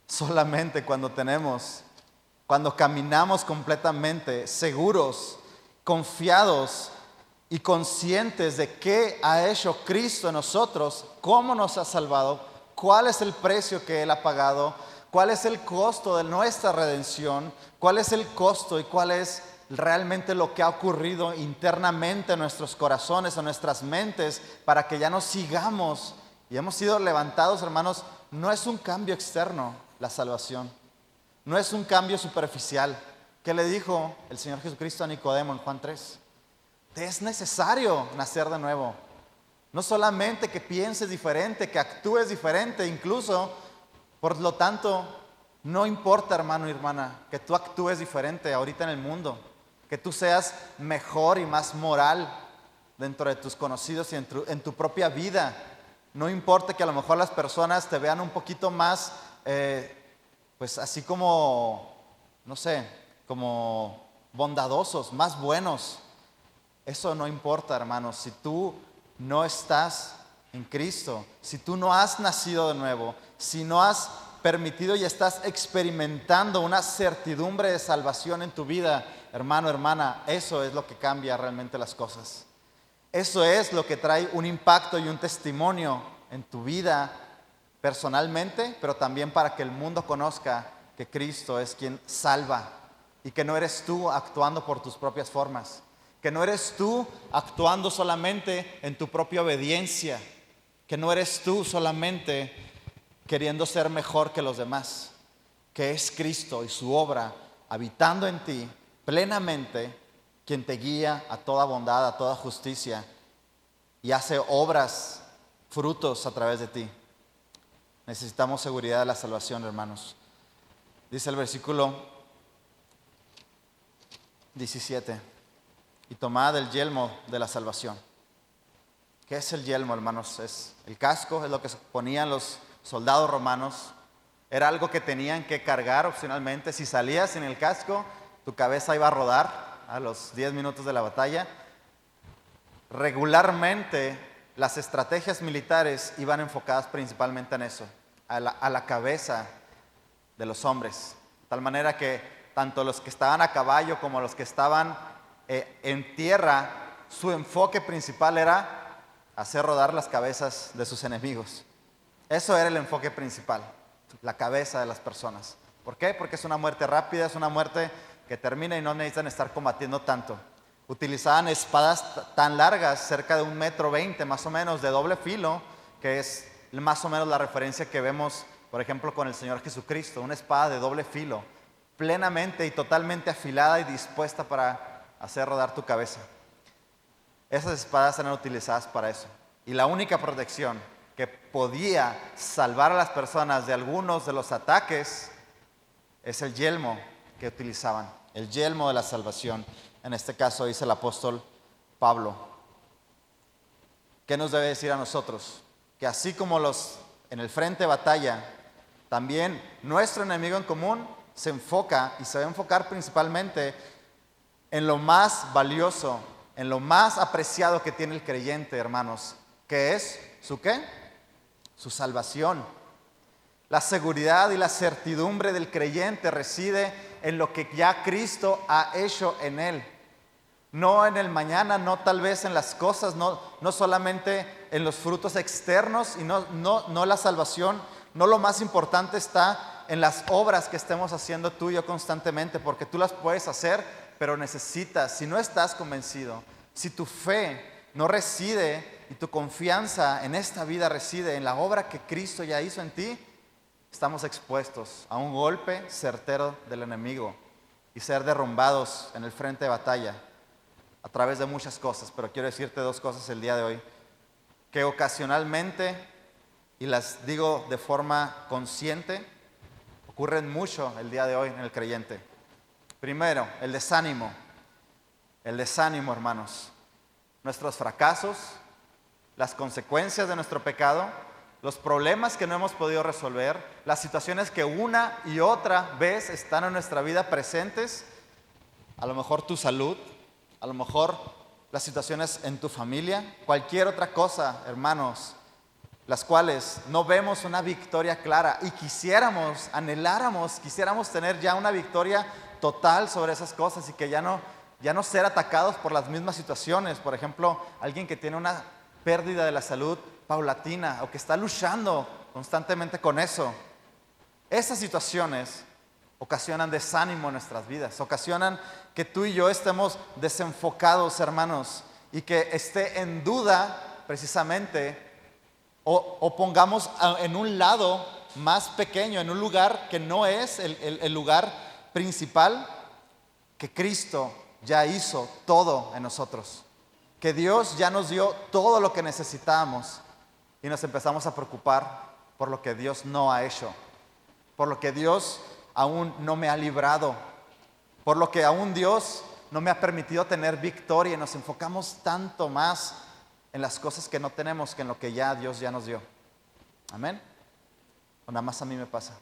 solamente cuando caminamos completamente seguros, confiados y conscientes de qué ha hecho Cristo en nosotros, cómo nos ha salvado, cuál es el precio que Él ha pagado, cuál es el costo de nuestra redención, cuál es el costo y cuál es realmente lo que ha ocurrido internamente en nuestros corazones, en nuestras mentes, para que ya no sigamos y hemos sido levantados, hermanos. No es un cambio externo la salvación, no es un cambio superficial. ¿Qué le dijo el Señor Jesucristo a Nicodemo en Juan 3? Te es necesario nacer de nuevo. No solamente que pienses diferente, que actúes diferente, incluso, por lo tanto, no importa, hermano y hermana, que tú actúes diferente ahorita en el mundo, que tú seas mejor y más moral dentro de tus conocidos y en tu propia vida. No importa que a lo mejor las personas te vean un poquito más, pues así como, no sé, como bondadosos, más buenos. Eso no importa, hermanos. Si tú no estás en Cristo, si tú no has nacido de nuevo, si no has permitido y estás experimentando una certidumbre de salvación en tu vida, hermano, hermana, eso es lo que cambia realmente las cosas. Eso es lo que trae un impacto y un testimonio en tu vida personalmente, pero también para que el mundo conozca que Cristo es quien salva y que no eres tú actuando por tus propias formas, que no eres tú actuando solamente en tu propia obediencia, que no eres tú solamente queriendo ser mejor que los demás, que es Cristo y su obra habitando en ti plenamente quien te guía a toda bondad, a toda justicia y hace obras, frutos a través de ti. Necesitamos seguridad de la salvación, hermanos. Dice el versículo 17: y tomad el yelmo de la salvación. ¿Qué es el yelmo, hermanos? Es el casco, es lo que se ponían los soldados romanos. Era algo que tenían que cargar opcionalmente. Si salías sin el casco, tu cabeza iba a rodar a los 10 minutos de la batalla. Regularmente las estrategias militares iban enfocadas principalmente en eso, a la cabeza de los hombres. De tal manera que tanto los que estaban a caballo como los que estaban en tierra, su enfoque principal era hacer rodar las cabezas de sus enemigos. Eso era el enfoque principal, la cabeza de las personas. ¿Por qué? Porque es una muerte rápida, es una muerte que termina y no necesitan estar combatiendo tanto. Utilizaban espadas tan largas, cerca de 1,20 m más o menos, de doble filo, que es más o menos la referencia que vemos, por ejemplo, con el Señor Jesucristo. Una espada de doble filo, plenamente y totalmente afilada y dispuesta para hacer rodar tu cabeza. Esas espadas eran utilizadas para eso. Y la única protección que podía salvar a las personas de algunos de los ataques es el yelmo que utilizaban, el yelmo de la salvación. En este caso dice el apóstol Pablo. ¿Qué nos debe decir a nosotros? Que así como los en el frente de batalla, también nuestro enemigo en común se enfoca y se va a enfocar principalmente en lo más valioso, en lo más apreciado que tiene el creyente, hermanos, que es ¿su qué? Su salvación. La seguridad y la certidumbre del creyente reside en lo que ya Cristo ha hecho en él. No en el mañana, no tal vez en las cosas, no solamente en los frutos externos y no la salvación. No, lo más importante está en las obras que estemos haciendo tú y yo constantemente, porque tú las puedes hacer, pero necesitas, si no estás convencido, si tu fe no reside y tu confianza en esta vida reside en la obra que Cristo ya hizo en ti, estamos expuestos a un golpe certero del enemigo y ser derrumbados en el frente de batalla a través de muchas cosas. Pero quiero decirte dos cosas el día de hoy que ocasionalmente, y las digo de forma consciente, ocurren mucho el día de hoy en el creyente. Primero, el desánimo. El desánimo, hermanos. Nuestros fracasos, las consecuencias de nuestro pecado, los problemas que no hemos podido resolver, las situaciones que una y otra vez están en nuestra vida presentes, a lo mejor tu salud, a lo mejor las situaciones en tu familia, cualquier otra cosa, hermanos, las cuales no vemos una victoria clara y quisiéramos, anheláramos, quisiéramos tener ya una victoria total sobre esas cosas y que ya no ser atacados por las mismas situaciones. Por ejemplo, alguien que tiene una pérdida de la salud paulatina o que está luchando constantemente con eso. Esas situaciones ocasionan desánimo en nuestras vidas, ocasionan que tú y yo estemos desenfocados, hermanos, y que esté en duda precisamente o pongamos en un lado más pequeño, en un lugar que no es el lugar principal, que Cristo ya hizo todo en nosotros, que Dios ya nos dio todo lo que necesitábamos y nos empezamos a preocupar por lo que Dios no ha hecho, por lo que Dios aún no me ha librado, por lo que aún Dios no me ha permitido tener victoria, y nos enfocamos tanto más en las cosas que no tenemos que en lo que ya Dios ya nos dio. Amén. O nada más a mí me pasa.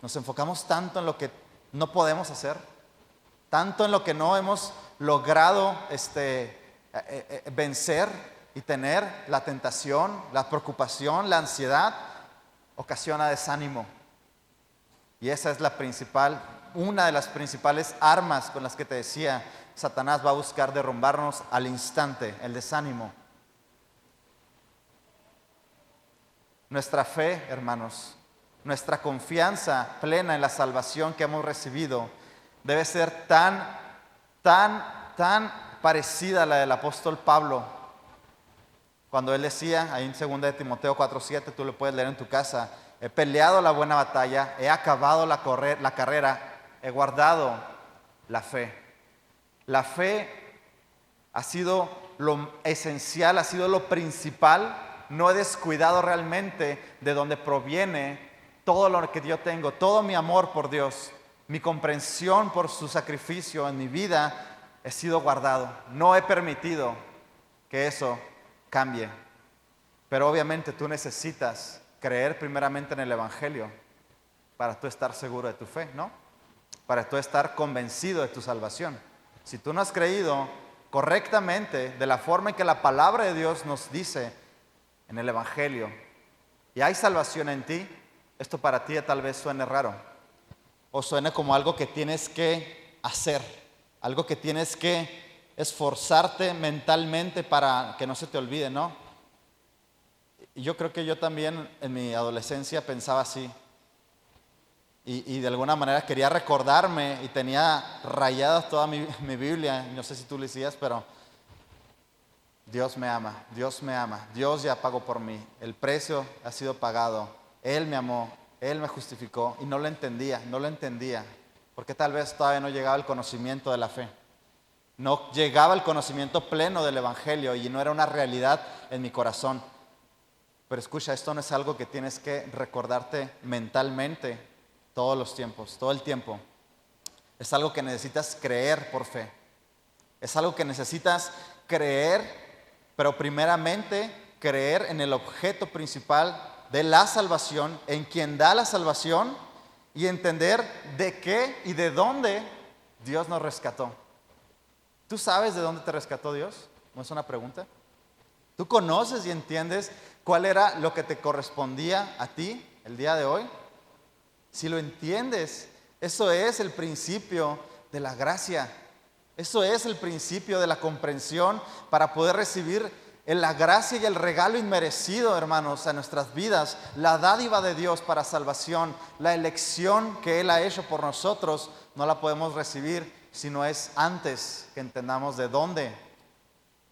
Nos enfocamos tanto en lo que no podemos hacer, tanto en lo que no hemos logrado vencer y tener la tentación, la preocupación, la ansiedad, ocasiona desánimo. Y esa es una de las principales armas con las que te decía, Satanás va a buscar derrumbarnos al instante, el desánimo. Nuestra fe, hermanos, nuestra confianza plena en la salvación que hemos recibido debe ser tan parecida a la del apóstol Pablo. Cuando él decía, ahí en 2 de Timoteo 4:7, tú lo puedes leer en tu casa, he peleado la buena batalla, he acabado la carrera, he guardado la fe. La fe ha sido lo esencial, ha sido lo principal. No he descuidado realmente de donde proviene todo lo que yo tengo, todo mi amor por Dios, mi comprensión por su sacrificio en mi vida, he sido guardado. No he permitido que eso cambie. Pero obviamente tú necesitas creer primeramente en el Evangelio para tú estar seguro de tu fe, ¿no? Para tú estar convencido de tu salvación. Si tú no has creído correctamente de la forma en que la palabra de Dios nos dice en el Evangelio y hay salvación en ti, esto para ti tal vez suene raro o suene como algo que tienes que hacer, algo que tienes que esforzarte mentalmente para que no se te olvide, ¿no? Y yo creo que yo también en mi adolescencia pensaba así. Y de alguna manera quería recordarme y tenía rayadas toda mi Biblia. No sé si tú lo decías, pero Dios me ama, Dios me ama, Dios ya pagó por mí, el precio ha sido pagado, Él me amó, Él me justificó y no lo entendía, porque tal vez todavía no llegaba el conocimiento de la fe, no llegaba el conocimiento pleno del Evangelio y no era una realidad en mi corazón. Pero escucha, esto no es algo que tienes que recordarte mentalmente todos los tiempos, todo el tiempo. Es algo que necesitas creer por fe. Es algo que necesitas creer, pero primeramente creer en el objeto principal de la salvación, en quien da la salvación y entender de qué y de dónde Dios nos rescató. ¿Tú sabes de dónde te rescató Dios? ¿No es una pregunta? ¿Tú conoces y entiendes cuál era lo que te correspondía a ti el día de hoy? Si lo entiendes, eso es el principio de la gracia. Eso es el principio de la comprensión para poder recibir la gracia y el regalo inmerecido, hermanos, a nuestras vidas, la dádiva de Dios para salvación, la elección que Él ha hecho por nosotros, no la podemos recibir si no es antes que entendamos de dónde,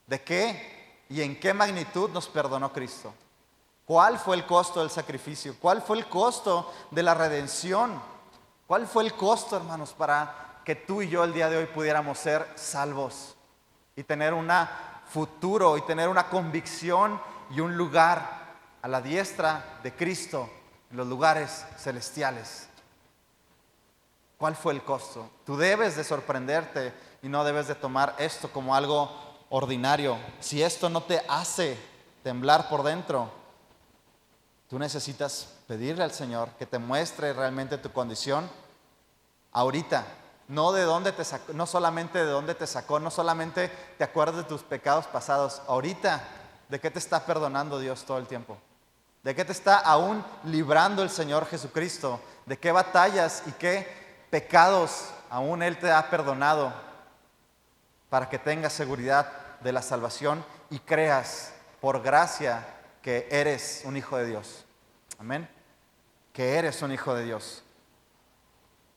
de qué y en qué magnitud nos perdonó Cristo. ¿Cuál fue el costo del sacrificio? ¿Cuál fue el costo de la redención? ¿Cuál fue el costo, hermanos, para que tú y yo el día de hoy pudiéramos ser salvos y tener un futuro y tener una convicción y un lugar a la diestra de Cristo en los lugares celestiales? ¿Cuál fue el costo? Tú debes de sorprenderte y no debes de tomar esto como algo ordinario. Si esto no te hace temblar por dentro, tú necesitas pedirle al Señor que te muestre realmente tu condición ahorita. No de dónde te sacó, no solamente de dónde te sacó, no solamente te acuerdas de tus pecados pasados. Ahorita, ¿de qué te está perdonando Dios todo el tiempo? ¿De qué te está aún librando el Señor Jesucristo? ¿De qué batallas y qué pecados aún Él te ha perdonado? Para que tengas seguridad de la salvación y creas por gracia que eres un hijo de Dios. Amén. Que eres un hijo de Dios.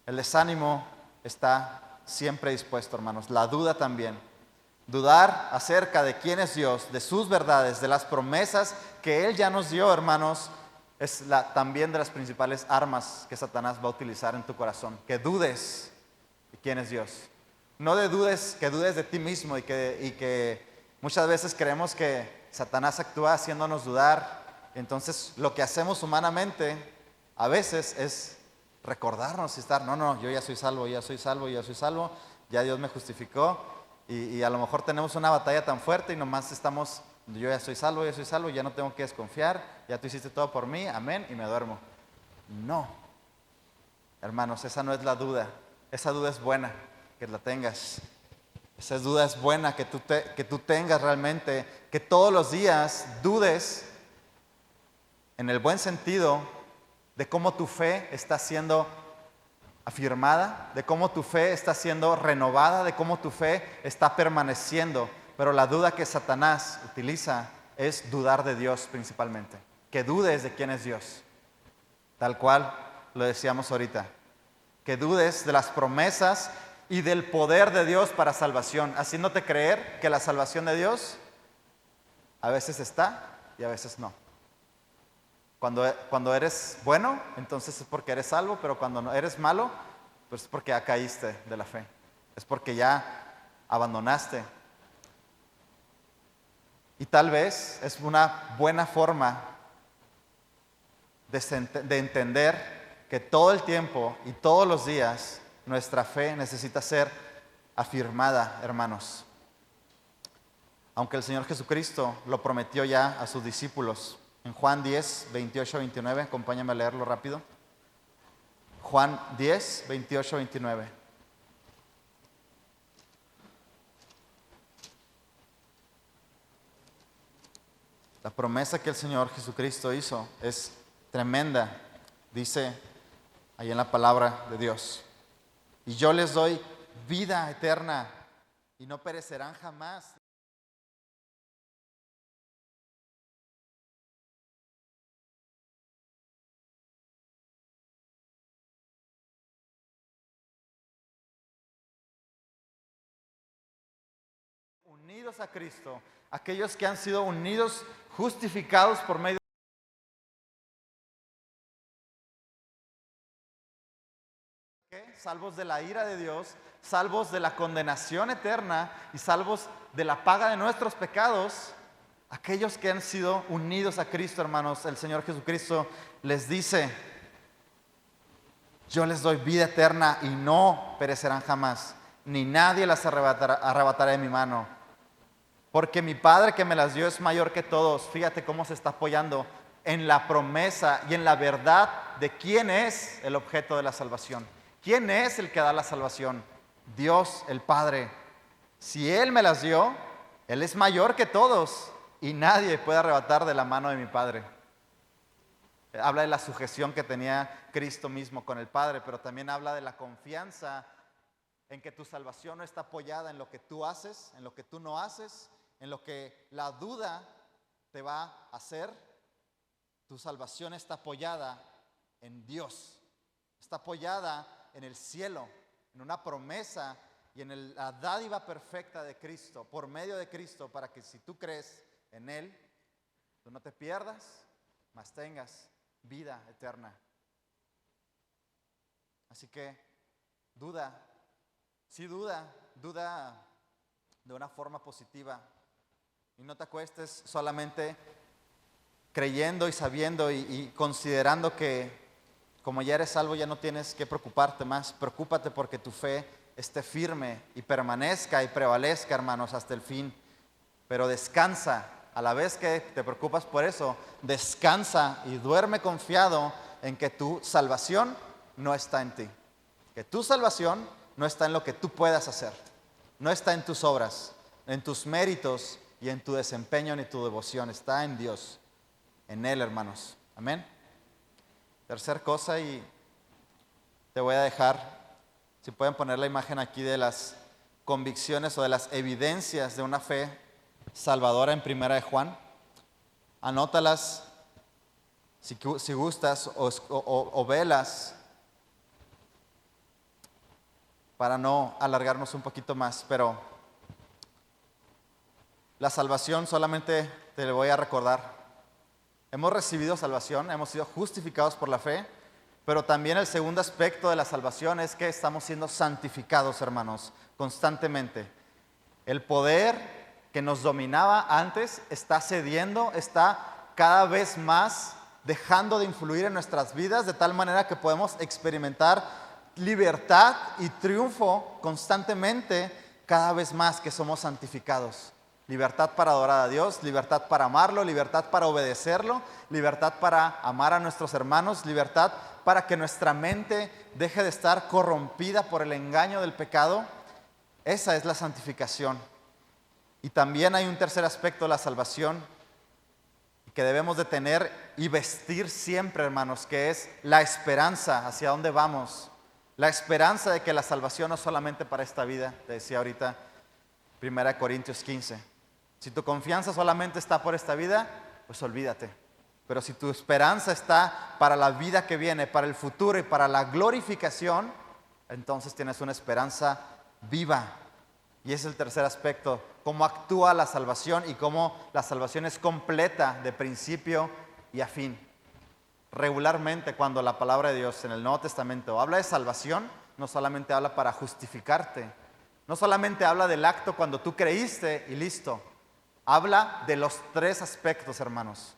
El desánimo está siempre dispuesto, hermanos. La duda también. Dudar acerca de quién es Dios, de sus verdades, de las promesas que Él ya nos dio, hermanos, es también de las principales armas que Satanás va a utilizar en tu corazón. Que dudes de quién es Dios. No que dudes de ti mismo y que muchas veces creemos que Satanás actúa haciéndonos dudar. Entonces lo que hacemos humanamente a veces es recordarnos y estar, no, yo ya soy salvo, ya Dios me justificó y a lo mejor tenemos una batalla tan fuerte y nomás estamos, yo ya soy salvo, ya no tengo que desconfiar, ya tú hiciste todo por mí, amén, y me duermo. No, hermanos, esa no es la duda, esa duda es buena, que la tengas, Esa duda es buena que tú tengas realmente, que todos los días dudes en el buen sentido de cómo tu fe está siendo afirmada, de cómo tu fe está siendo renovada, de cómo tu fe está permaneciendo. Pero la duda que Satanás utiliza es dudar de Dios principalmente. Que dudes de quién es Dios. Tal cual lo decíamos ahorita. Que dudes de las promesas y del poder de Dios para salvación, haciéndote creer que la salvación de Dios a veces está y a veces no. Cuando eres bueno, entonces es porque eres salvo, pero cuando no eres malo, pues es porque ya caíste de la fe. Es porque ya abandonaste. Y tal vez es una buena forma de entender que todo el tiempo y todos los días nuestra fe necesita ser afirmada, hermanos. Aunque el Señor Jesucristo lo prometió ya a sus discípulos. En Juan 10, 28, 29, acompáñame a leerlo rápido. Juan 10, 28, 29. La promesa que el Señor Jesucristo hizo es tremenda. Dice ahí en la palabra de Dios: y yo les doy vida eterna y no perecerán jamás. Unidos a Cristo, aquellos que han sido unidos, justificados por medio de salvos de la ira de Dios, salvos de la condenación eterna y salvos de la paga de nuestros pecados. Aquellos que han sido unidos a Cristo, hermanos, el Señor Jesucristo les dice: yo les doy vida eterna y no perecerán jamás, ni nadie las arrebatará de mi mano. Porque mi Padre que me las dio es mayor que todos. Fíjate cómo se está apoyando en la promesa y en la verdad de quién es el objeto de la salvación. ¿Quién es el que da la salvación? Dios, el Padre. Si Él me las dio, Él es mayor que todos y nadie puede arrebatar de la mano de mi Padre. Habla de la sujeción que tenía Cristo mismo con el Padre, pero también habla de la confianza en que tu salvación no está apoyada en lo que tú haces, en lo que tú no haces, en lo que la duda te va a hacer. Tu salvación está apoyada en Dios, está apoyada en el cielo, en una promesa y en la dádiva perfecta de Cristo, por medio de Cristo, para que si tú crees en Él, tú no te pierdas, mas tengas vida eterna. Así que duda de una forma positiva. Y no te acuestes solamente creyendo y sabiendo y considerando que como ya eres salvo ya no tienes que preocuparte más. Preocúpate porque tu fe esté firme y permanezca y prevalezca, hermanos, hasta el fin. Pero descansa, a la vez que te preocupas por eso, descansa y duerme confiado en que tu salvación no está en ti. Que tu salvación no está en lo que tú puedas hacer. No está en tus obras, en tus méritos y en tu desempeño ni tu devoción. Está en Dios, en Él, hermanos. Amén. Tercer cosa, y te voy a dejar, si pueden poner la imagen aquí de las convicciones o de las evidencias de una fe salvadora en Primera de Juan. Anótalas si gustas o velas para no alargarnos un poquito más, pero la salvación solamente te lo voy a recordar. Hemos recibido salvación, hemos sido justificados por la fe, pero también el segundo aspecto de la salvación es que estamos siendo santificados, hermanos, constantemente. El poder que nos dominaba antes está cediendo, está cada vez más dejando de influir en nuestras vidas, de tal manera que podemos experimentar libertad y triunfo constantemente cada vez más que somos santificados. Libertad para adorar a Dios, libertad para amarlo, libertad para obedecerlo, libertad para amar a nuestros hermanos, libertad para que nuestra mente deje de estar corrompida por el engaño del pecado Esa es la santificación. Y también hay un tercer aspecto de la salvación que debemos de tener y vestir siempre, hermanos, que es la esperanza hacia dónde vamos. La esperanza de que la salvación no es solamente para esta vida, te decía ahorita 1 Corintios 15. Si tu confianza solamente está por esta vida, pues olvídate. Pero si tu esperanza está para la vida que viene, para el futuro y para la glorificación, entonces tienes una esperanza viva. Y ese es el tercer aspecto, cómo actúa la salvación y cómo la salvación es completa de principio y a fin. Regularmente cuando la palabra de Dios en el Nuevo Testamento habla de salvación, no solamente habla para justificarte, no solamente habla del acto cuando tú creíste y listo. Habla de los tres aspectos, hermanos.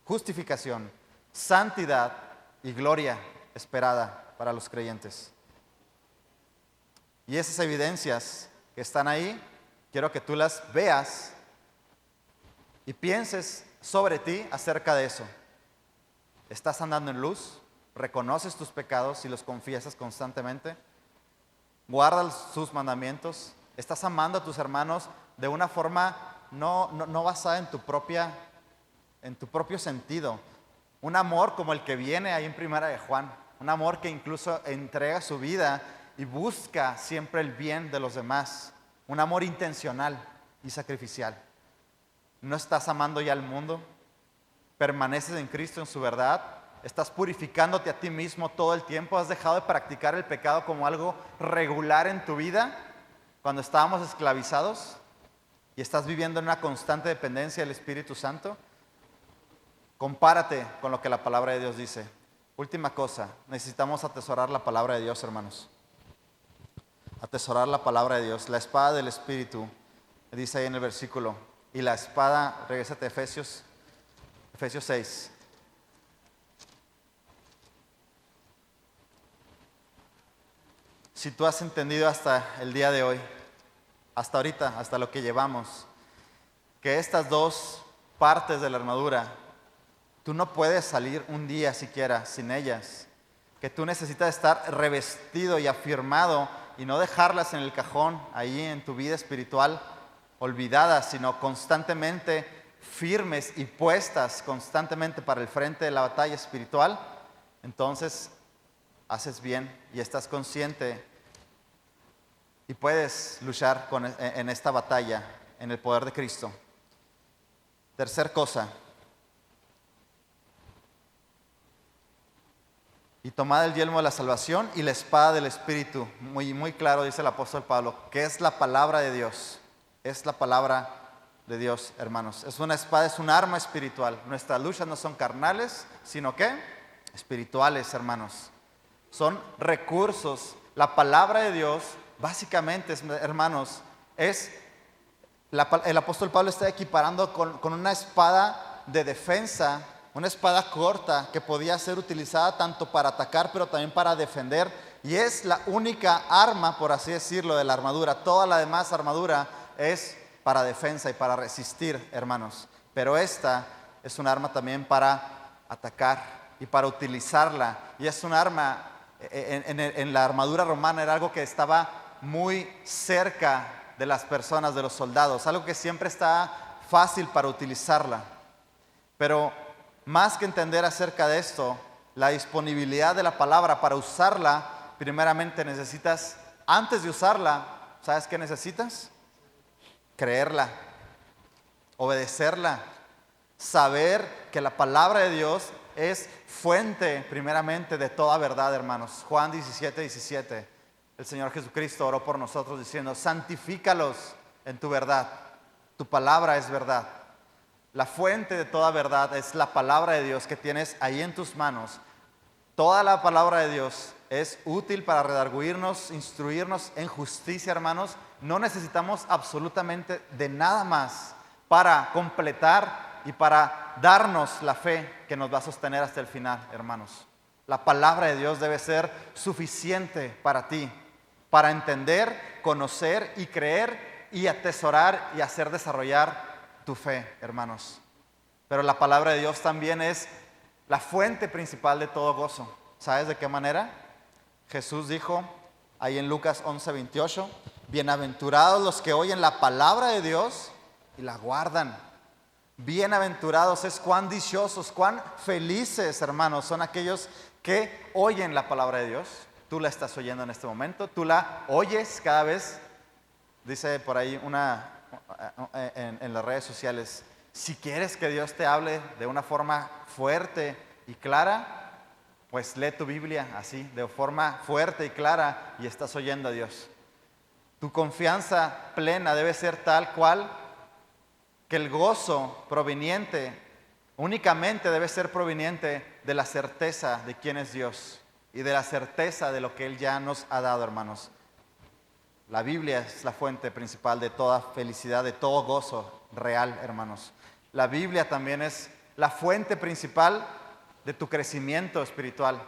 Justificación, santidad y gloria esperada para los creyentes. Y esas evidencias que están ahí, quiero que tú las veas y pienses sobre ti acerca de eso. ¿Estás andando en luz? ¿Reconoces tus pecados y los confiesas constantemente? ¿Guardas sus mandamientos? ¿Estás amando a tus hermanos de una forma no basada en tu propio sentido? Un amor como el que viene ahí en Primera de Juan. Un amor que incluso entrega su vida y busca siempre el bien de los demás. Un amor intencional y sacrificial. ¿No estás amando ya al mundo? ¿Permaneces en Cristo, en su verdad? ¿Estás purificándote a ti mismo todo el tiempo? ¿Has dejado de practicar el pecado como algo regular en tu vida cuando estábamos esclavizados? ¿Y estás viviendo en una constante dependencia del Espíritu Santo? Compárate con lo que la palabra de Dios dice. Última cosa, necesitamos atesorar la palabra de Dios, hermanos. Atesorar la palabra de Dios. La espada del Espíritu, dice ahí en el versículo. Y la espada, regrésate a Efesios 6. Si tú has entendido hasta el día de hoy, hasta ahorita, hasta lo que llevamos, que estas dos partes de la armadura, tú no puedes salir un día siquiera sin ellas, que tú necesitas estar revestido y afirmado y no dejarlas en el cajón, ahí en tu vida espiritual, olvidadas, sino constantemente firmes y puestas constantemente para el frente de la batalla espiritual. Entonces haces bien y estás consciente y puedes luchar en esta batalla en el poder de Cristo. Tercer cosa, y tomad el yelmo de la salvación y la espada del Espíritu. Muy claro dice el apóstol Pablo, que es la palabra de Dios. Es la palabra de Dios, hermanos. Es una espada, es un arma espiritual. Nuestras luchas no son carnales, sino que espirituales, hermanos. Son recursos. La palabra de Dios, básicamente, hermanos, el apóstol Pablo está equiparando con una espada de defensa, una espada corta que podía ser utilizada tanto para atacar, pero también para defender. Y es la única arma, por así decirlo, de la armadura. Toda la demás armadura es para defensa y para resistir, hermanos. Pero esta es un arma también para atacar y para utilizarla. Y es un arma, en la armadura romana era algo que estaba muy cerca de las personas, de los soldados. Algo que siempre está fácil para utilizarla. Pero más que entender acerca de esto, la disponibilidad de la palabra para usarla, primeramente necesitas, antes de usarla, ¿sabes qué necesitas? Creerla, obedecerla, saber que la palabra de Dios es fuente primeramente de toda verdad, hermanos. Juan 17:17, el Señor Jesucristo oró por nosotros diciendo, santifícalos en tu verdad, tu palabra es verdad. La fuente de toda verdad es la palabra de Dios que tienes ahí en tus manos. Toda la palabra de Dios es útil para redarguirnos, instruirnos en justicia, hermanos. No necesitamos absolutamente de nada más para completar y para darnos la fe que nos va a sostener hasta el final, hermanos. La palabra de Dios debe ser suficiente para ti, para entender, conocer y creer y atesorar y hacer desarrollar tu fe, hermanos. Pero la palabra de Dios también es la fuente principal de todo gozo. ¿Sabes de qué manera? Jesús dijo ahí en Lucas 11:28, Bienaventurados los que oyen la palabra de Dios y la guardan. Bienaventurados es cuán dichosos, cuán felices, hermanos, son aquellos que oyen la palabra de Dios. Tú la estás oyendo en este momento, tú la oyes cada vez. Dice por ahí en las redes sociales, si quieres que Dios te hable de una forma fuerte y clara, pues lee tu Biblia así, de forma fuerte y clara, y estás oyendo a Dios. Tu confianza plena debe ser tal cual que el gozo únicamente debe ser proveniente de la certeza de quién es Dios y de la certeza de lo que Él ya nos ha dado, hermanos. La Biblia es la fuente principal de toda felicidad, de todo gozo real, hermanos. La Biblia también es la fuente principal de tu crecimiento espiritual.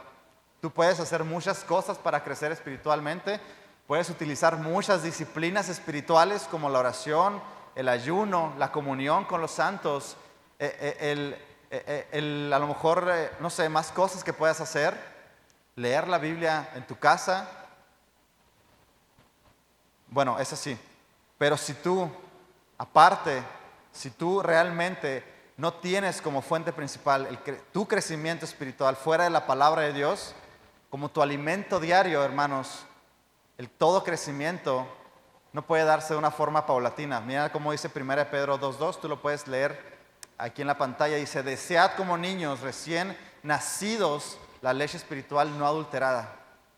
Tú puedes hacer muchas cosas para crecer espiritualmente. Puedes utilizar muchas disciplinas espirituales como la oración, el ayuno, la comunión con los santos, a lo mejor, no sé, más cosas que puedas hacer. Leer la Biblia en tu casa. Bueno, eso sí. Pero si tú realmente no tienes como fuente principal tu crecimiento espiritual fuera de la palabra de Dios, como tu alimento diario, hermanos, todo crecimiento no puede darse de una forma paulatina. Mira cómo dice 1 Pedro 2:2, tú lo puedes leer aquí en la pantalla. Dice, desead como niños recién nacidos la leche espiritual no adulterada,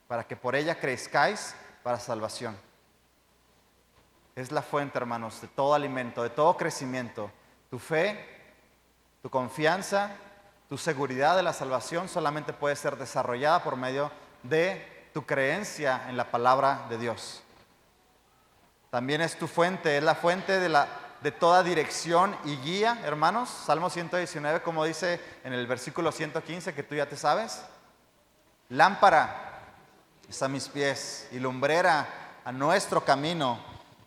para que por ella crezcáis para salvación. Es la fuente, hermanos, de todo alimento, de todo crecimiento. Tu fe, tu confianza, tu seguridad de la salvación solamente puede ser desarrollada por medio de tu creencia en la palabra de Dios. También es tu fuente, es la fuente de toda dirección y guía, hermanos. Salmo 119, como dice en el versículo 115, que tú ya te sabes. Lámpara es a mis pies y lumbrera a nuestro camino.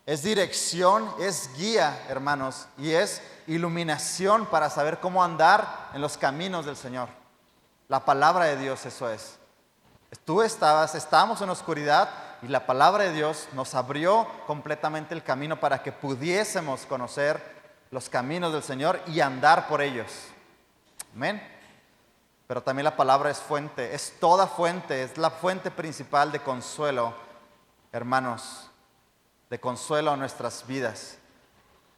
Es dirección, es guía, hermanos, y es iluminación para saber cómo andar en los caminos del Señor. La palabra de Dios, eso es. Estábamos en oscuridad y la palabra de Dios nos abrió completamente el camino para que pudiésemos conocer los caminos del Señor y andar por ellos. Amén. Pero también la palabra es fuente, es toda fuente, es la fuente principal de consuelo, hermanos, de consuelo a nuestras vidas.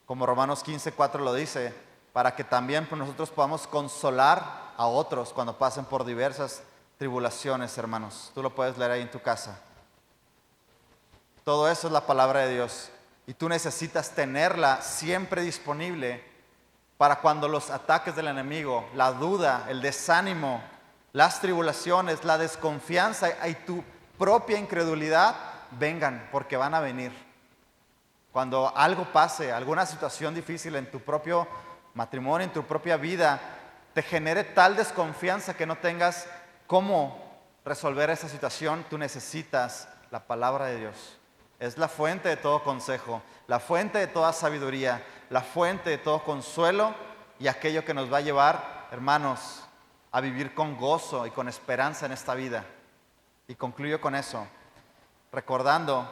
Como Romanos 15:4 lo dice, para que también nosotros podamos consolar a otros cuando pasen por diversas tribulaciones, hermanos. Tú lo puedes leer ahí en tu casa. Todo eso es la palabra de Dios y tú necesitas tenerla siempre disponible para cuando los ataques del enemigo, la duda, el desánimo, las tribulaciones, la desconfianza y tu propia incredulidad vengan, porque van a venir. Cuando algo pase, alguna situación difícil en tu propio matrimonio, en tu propia vida, te genere tal desconfianza que no tengas cómo resolver esa situación, tú necesitas la palabra de Dios. Es la fuente de todo consejo, la fuente de toda sabiduría, la fuente de todo consuelo y aquello que nos va a llevar, hermanos, a vivir con gozo y con esperanza en esta vida. Y concluyo con eso, recordándote,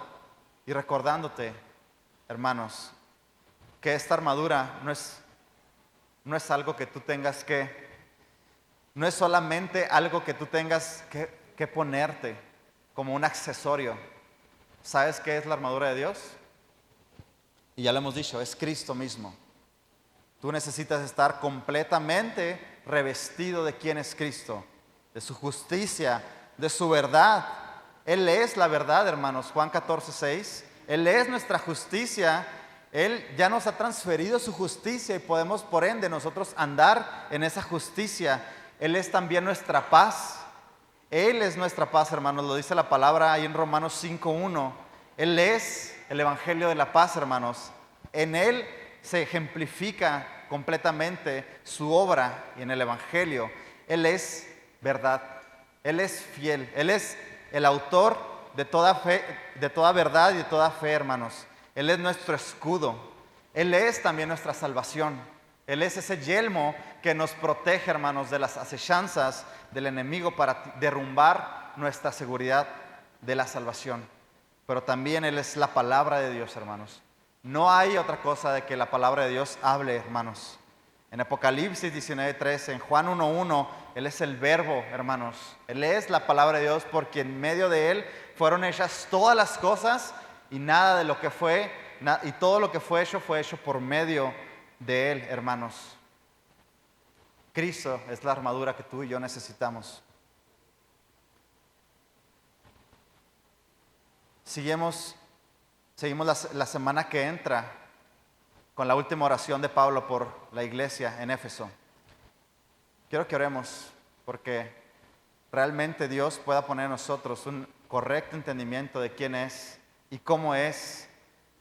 hermanos, que esta armadura no es algo que tú tengas no es solamente algo que tú tengas que ponerte como un accesorio. ¿Sabes qué es la armadura de Dios? Y ya lo hemos dicho, es Cristo mismo. Tú necesitas estar completamente revestido de quién es Cristo, de su justicia, de su verdad. Él es la verdad, hermanos. Juan 14:6. Él es nuestra justicia. Él ya nos ha transferido su justicia y podemos, por ende, nosotros andar en esa justicia. Él es también nuestra paz. Él es nuestra paz, hermanos. Lo dice la palabra ahí en Romanos 5:1. Él es el evangelio de la paz, hermanos. En Él se ejemplifica completamente su obra y en el evangelio. Él es verdad. Él es fiel. Él es el autor de toda fe, de toda verdad y de toda fe, hermanos. Él es nuestro escudo. Él es también nuestra salvación. Él es ese yelmo que nos protege, hermanos, de las acechanzas del enemigo para derrumbar nuestra seguridad de la salvación. pero también Él es la palabra de Dios, hermanos. No hay otra cosa de que la palabra de Dios hable, hermanos. En Apocalipsis 19:13, en Juan 1:1, Él es el verbo, hermanos. Él es la palabra de Dios porque en medio de Él fueron hechas todas las cosas y nada de lo que fue, y todo lo que fue hecho por medio de Él, hermanos. Cristo es la armadura que tú y yo necesitamos. Seguimos la semana que entra con la última oración de Pablo por la iglesia en Éfeso. Quiero que oremos porque realmente Dios pueda poner en nosotros un correcto entendimiento de quién es y cómo es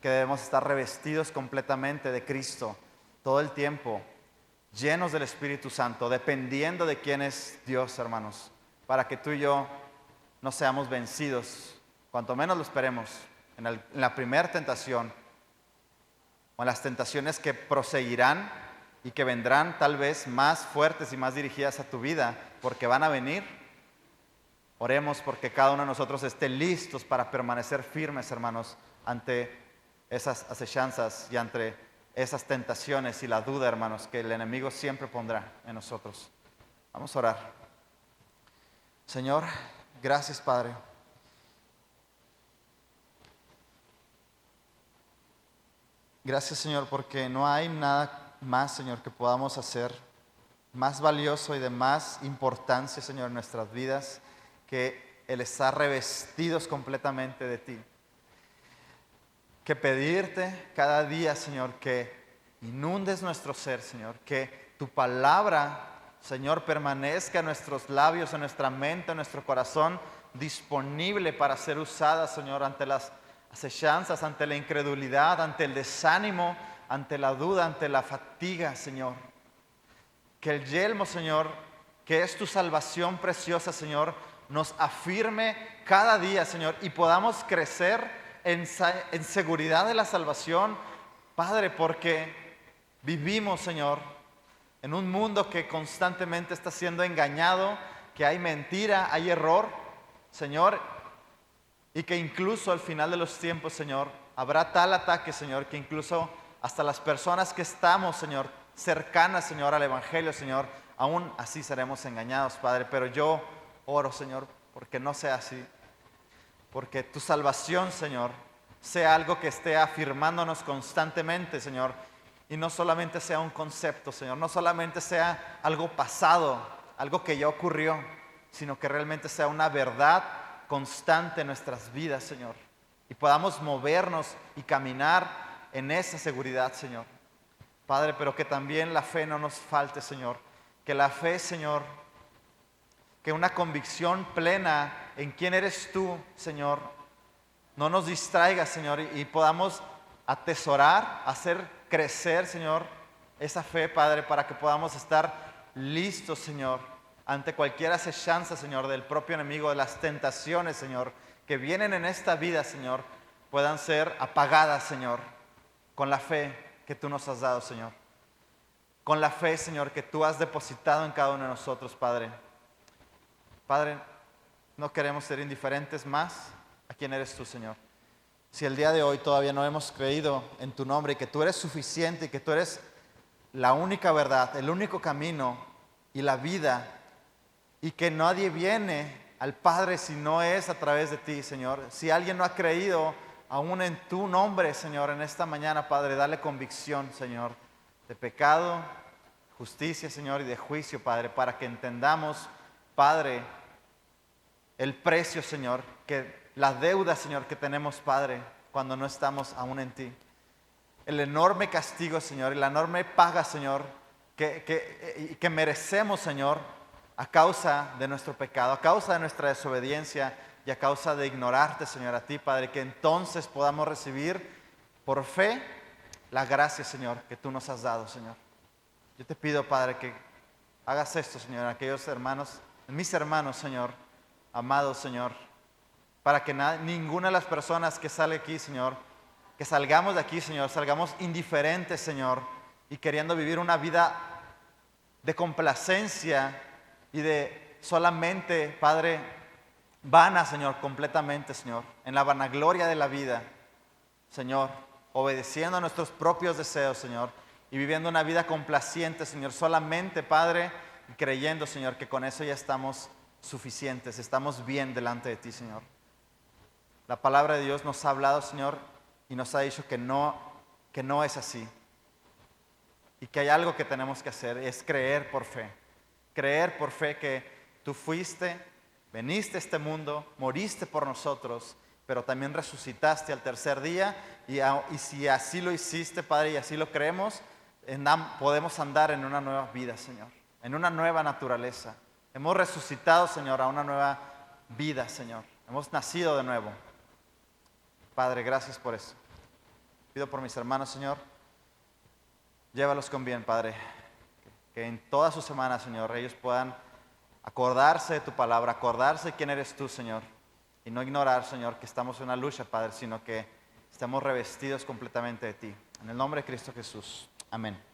que debemos estar revestidos completamente de Cristo todo el tiempo, llenos del Espíritu Santo, dependiendo de quién es Dios, hermanos, para que tú y yo no seamos vencidos, cuanto menos lo esperemos, en la primera tentación o en las tentaciones que proseguirán y que vendrán tal vez más fuertes y más dirigidas a tu vida, porque van a venir. Oremos porque cada uno de nosotros esté listos para permanecer firmes, hermanos, ante esas acechanzas y ante esas tentaciones y la duda, hermanos, que el enemigo siempre pondrá en nosotros. Vamos a orar. Señor, gracias, Padre. Gracias, Señor, porque no hay nada más, Señor, que podamos hacer más valioso y de más importancia, Señor, en nuestras vidas que el estar revestidos completamente de ti. Que pedirte cada día, Señor, que inundes nuestro ser, Señor, que tu palabra, Señor, permanezca en nuestros labios, en nuestra mente, en nuestro corazón, disponible para ser usada, Señor, ante las acechanzas, ante la incredulidad, ante el desánimo, ante la duda, ante la fatiga, Señor. Que el yelmo, Señor, que es tu salvación preciosa, Señor, nos afirme cada día, Señor, y podamos crecer en seguridad de la salvación, Padre, porque vivimos, Señor, en un mundo que constantemente está siendo engañado, que hay mentira, hay error, Señor, y que incluso al final de los tiempos, Señor, habrá tal ataque, Señor, que incluso hasta las personas que estamos, Señor, cercanas, Señor, al Evangelio, Señor, aún así seremos engañados, Padre. Pero yo oro, Señor, porque no sea así. Porque tu salvación, Señor, sea algo que esté afirmándonos constantemente, Señor. Y no solamente sea un concepto, Señor, no solamente sea algo pasado, algo que ya ocurrió, sino que realmente sea una verdad constante en nuestras vidas, Señor, y podamos movernos y caminar en esa seguridad, Señor. Padre, pero que también la fe no nos falte, Señor, que la fe, Señor, que una convicción plena en quién eres tú, Señor, no nos distraiga, Señor, y podamos atesorar, hacer crecer, Señor, esa fe, Padre, para que podamos estar listos, Señor, ante cualquier acechanza, Señor, del propio enemigo, de las tentaciones, Señor, que vienen en esta vida, Señor, puedan ser apagadas, Señor, con la fe que tú nos has dado, Señor. Con la fe, Señor, que tú has depositado en cada uno de nosotros, Padre. Padre, no queremos ser indiferentes más a quién eres tú, Señor. Si el día de hoy todavía no hemos creído en tu nombre y que tú eres suficiente y que tú eres la única verdad, el único camino y la vida, y que nadie viene al Padre si no es a través de ti, Señor. Si alguien no ha creído aún en tu nombre, Señor, en esta mañana, Padre, dale convicción, Señor, de pecado, justicia, Señor, y de juicio, Padre, para que entendamos, Padre, el precio, Señor, que la deuda, Señor, que tenemos, Padre, cuando no estamos aún en ti. El enorme castigo, Señor, y la enorme paga, Señor, que merecemos, Señor, a causa de nuestro pecado, a causa de nuestra desobediencia y a causa de ignorarte, Señor, a ti, Padre, que entonces podamos recibir por fe la gracia, Señor, que tú nos has dado, Señor. Yo te pido, Padre, que hagas esto, Señor, en aquellos hermanos, en mis hermanos, Señor, amados, Señor, para que ninguna de las personas que sale aquí, Señor, que salgamos de aquí, Señor, salgamos indiferentes, Señor, y queriendo vivir una vida de complacencia y de solamente, Padre, vana, Señor, completamente, Señor, en la vanagloria de la vida, Señor, obedeciendo a nuestros propios deseos, Señor, y viviendo una vida complaciente, Señor, solamente, Padre, creyendo, Señor, que con eso ya estamos suficientes, estamos bien delante de ti, Señor. La palabra de Dios nos ha hablado, Señor, y nos ha dicho que no es así. Y que hay algo que tenemos que hacer, es creer por fe. Creer por fe que tú veniste a este mundo, moriste por nosotros, pero también resucitaste al tercer día. Y si así lo hiciste, Padre, y así lo creemos, podemos andar en una nueva vida, Señor, en una nueva naturaleza. Hemos resucitado, Señor, a una nueva vida, Señor. Hemos nacido de nuevo. Padre, gracias por eso. Pido por mis hermanos, Señor. Llévalos con bien, Padre. Que en toda su semana, Señor, ellos puedan acordarse de tu palabra, acordarse de quién eres tú, Señor. Y no ignorar, Señor, que estamos en una lucha, Padre, sino que estemos revestidos completamente de ti. En el nombre de Cristo Jesús. Amén.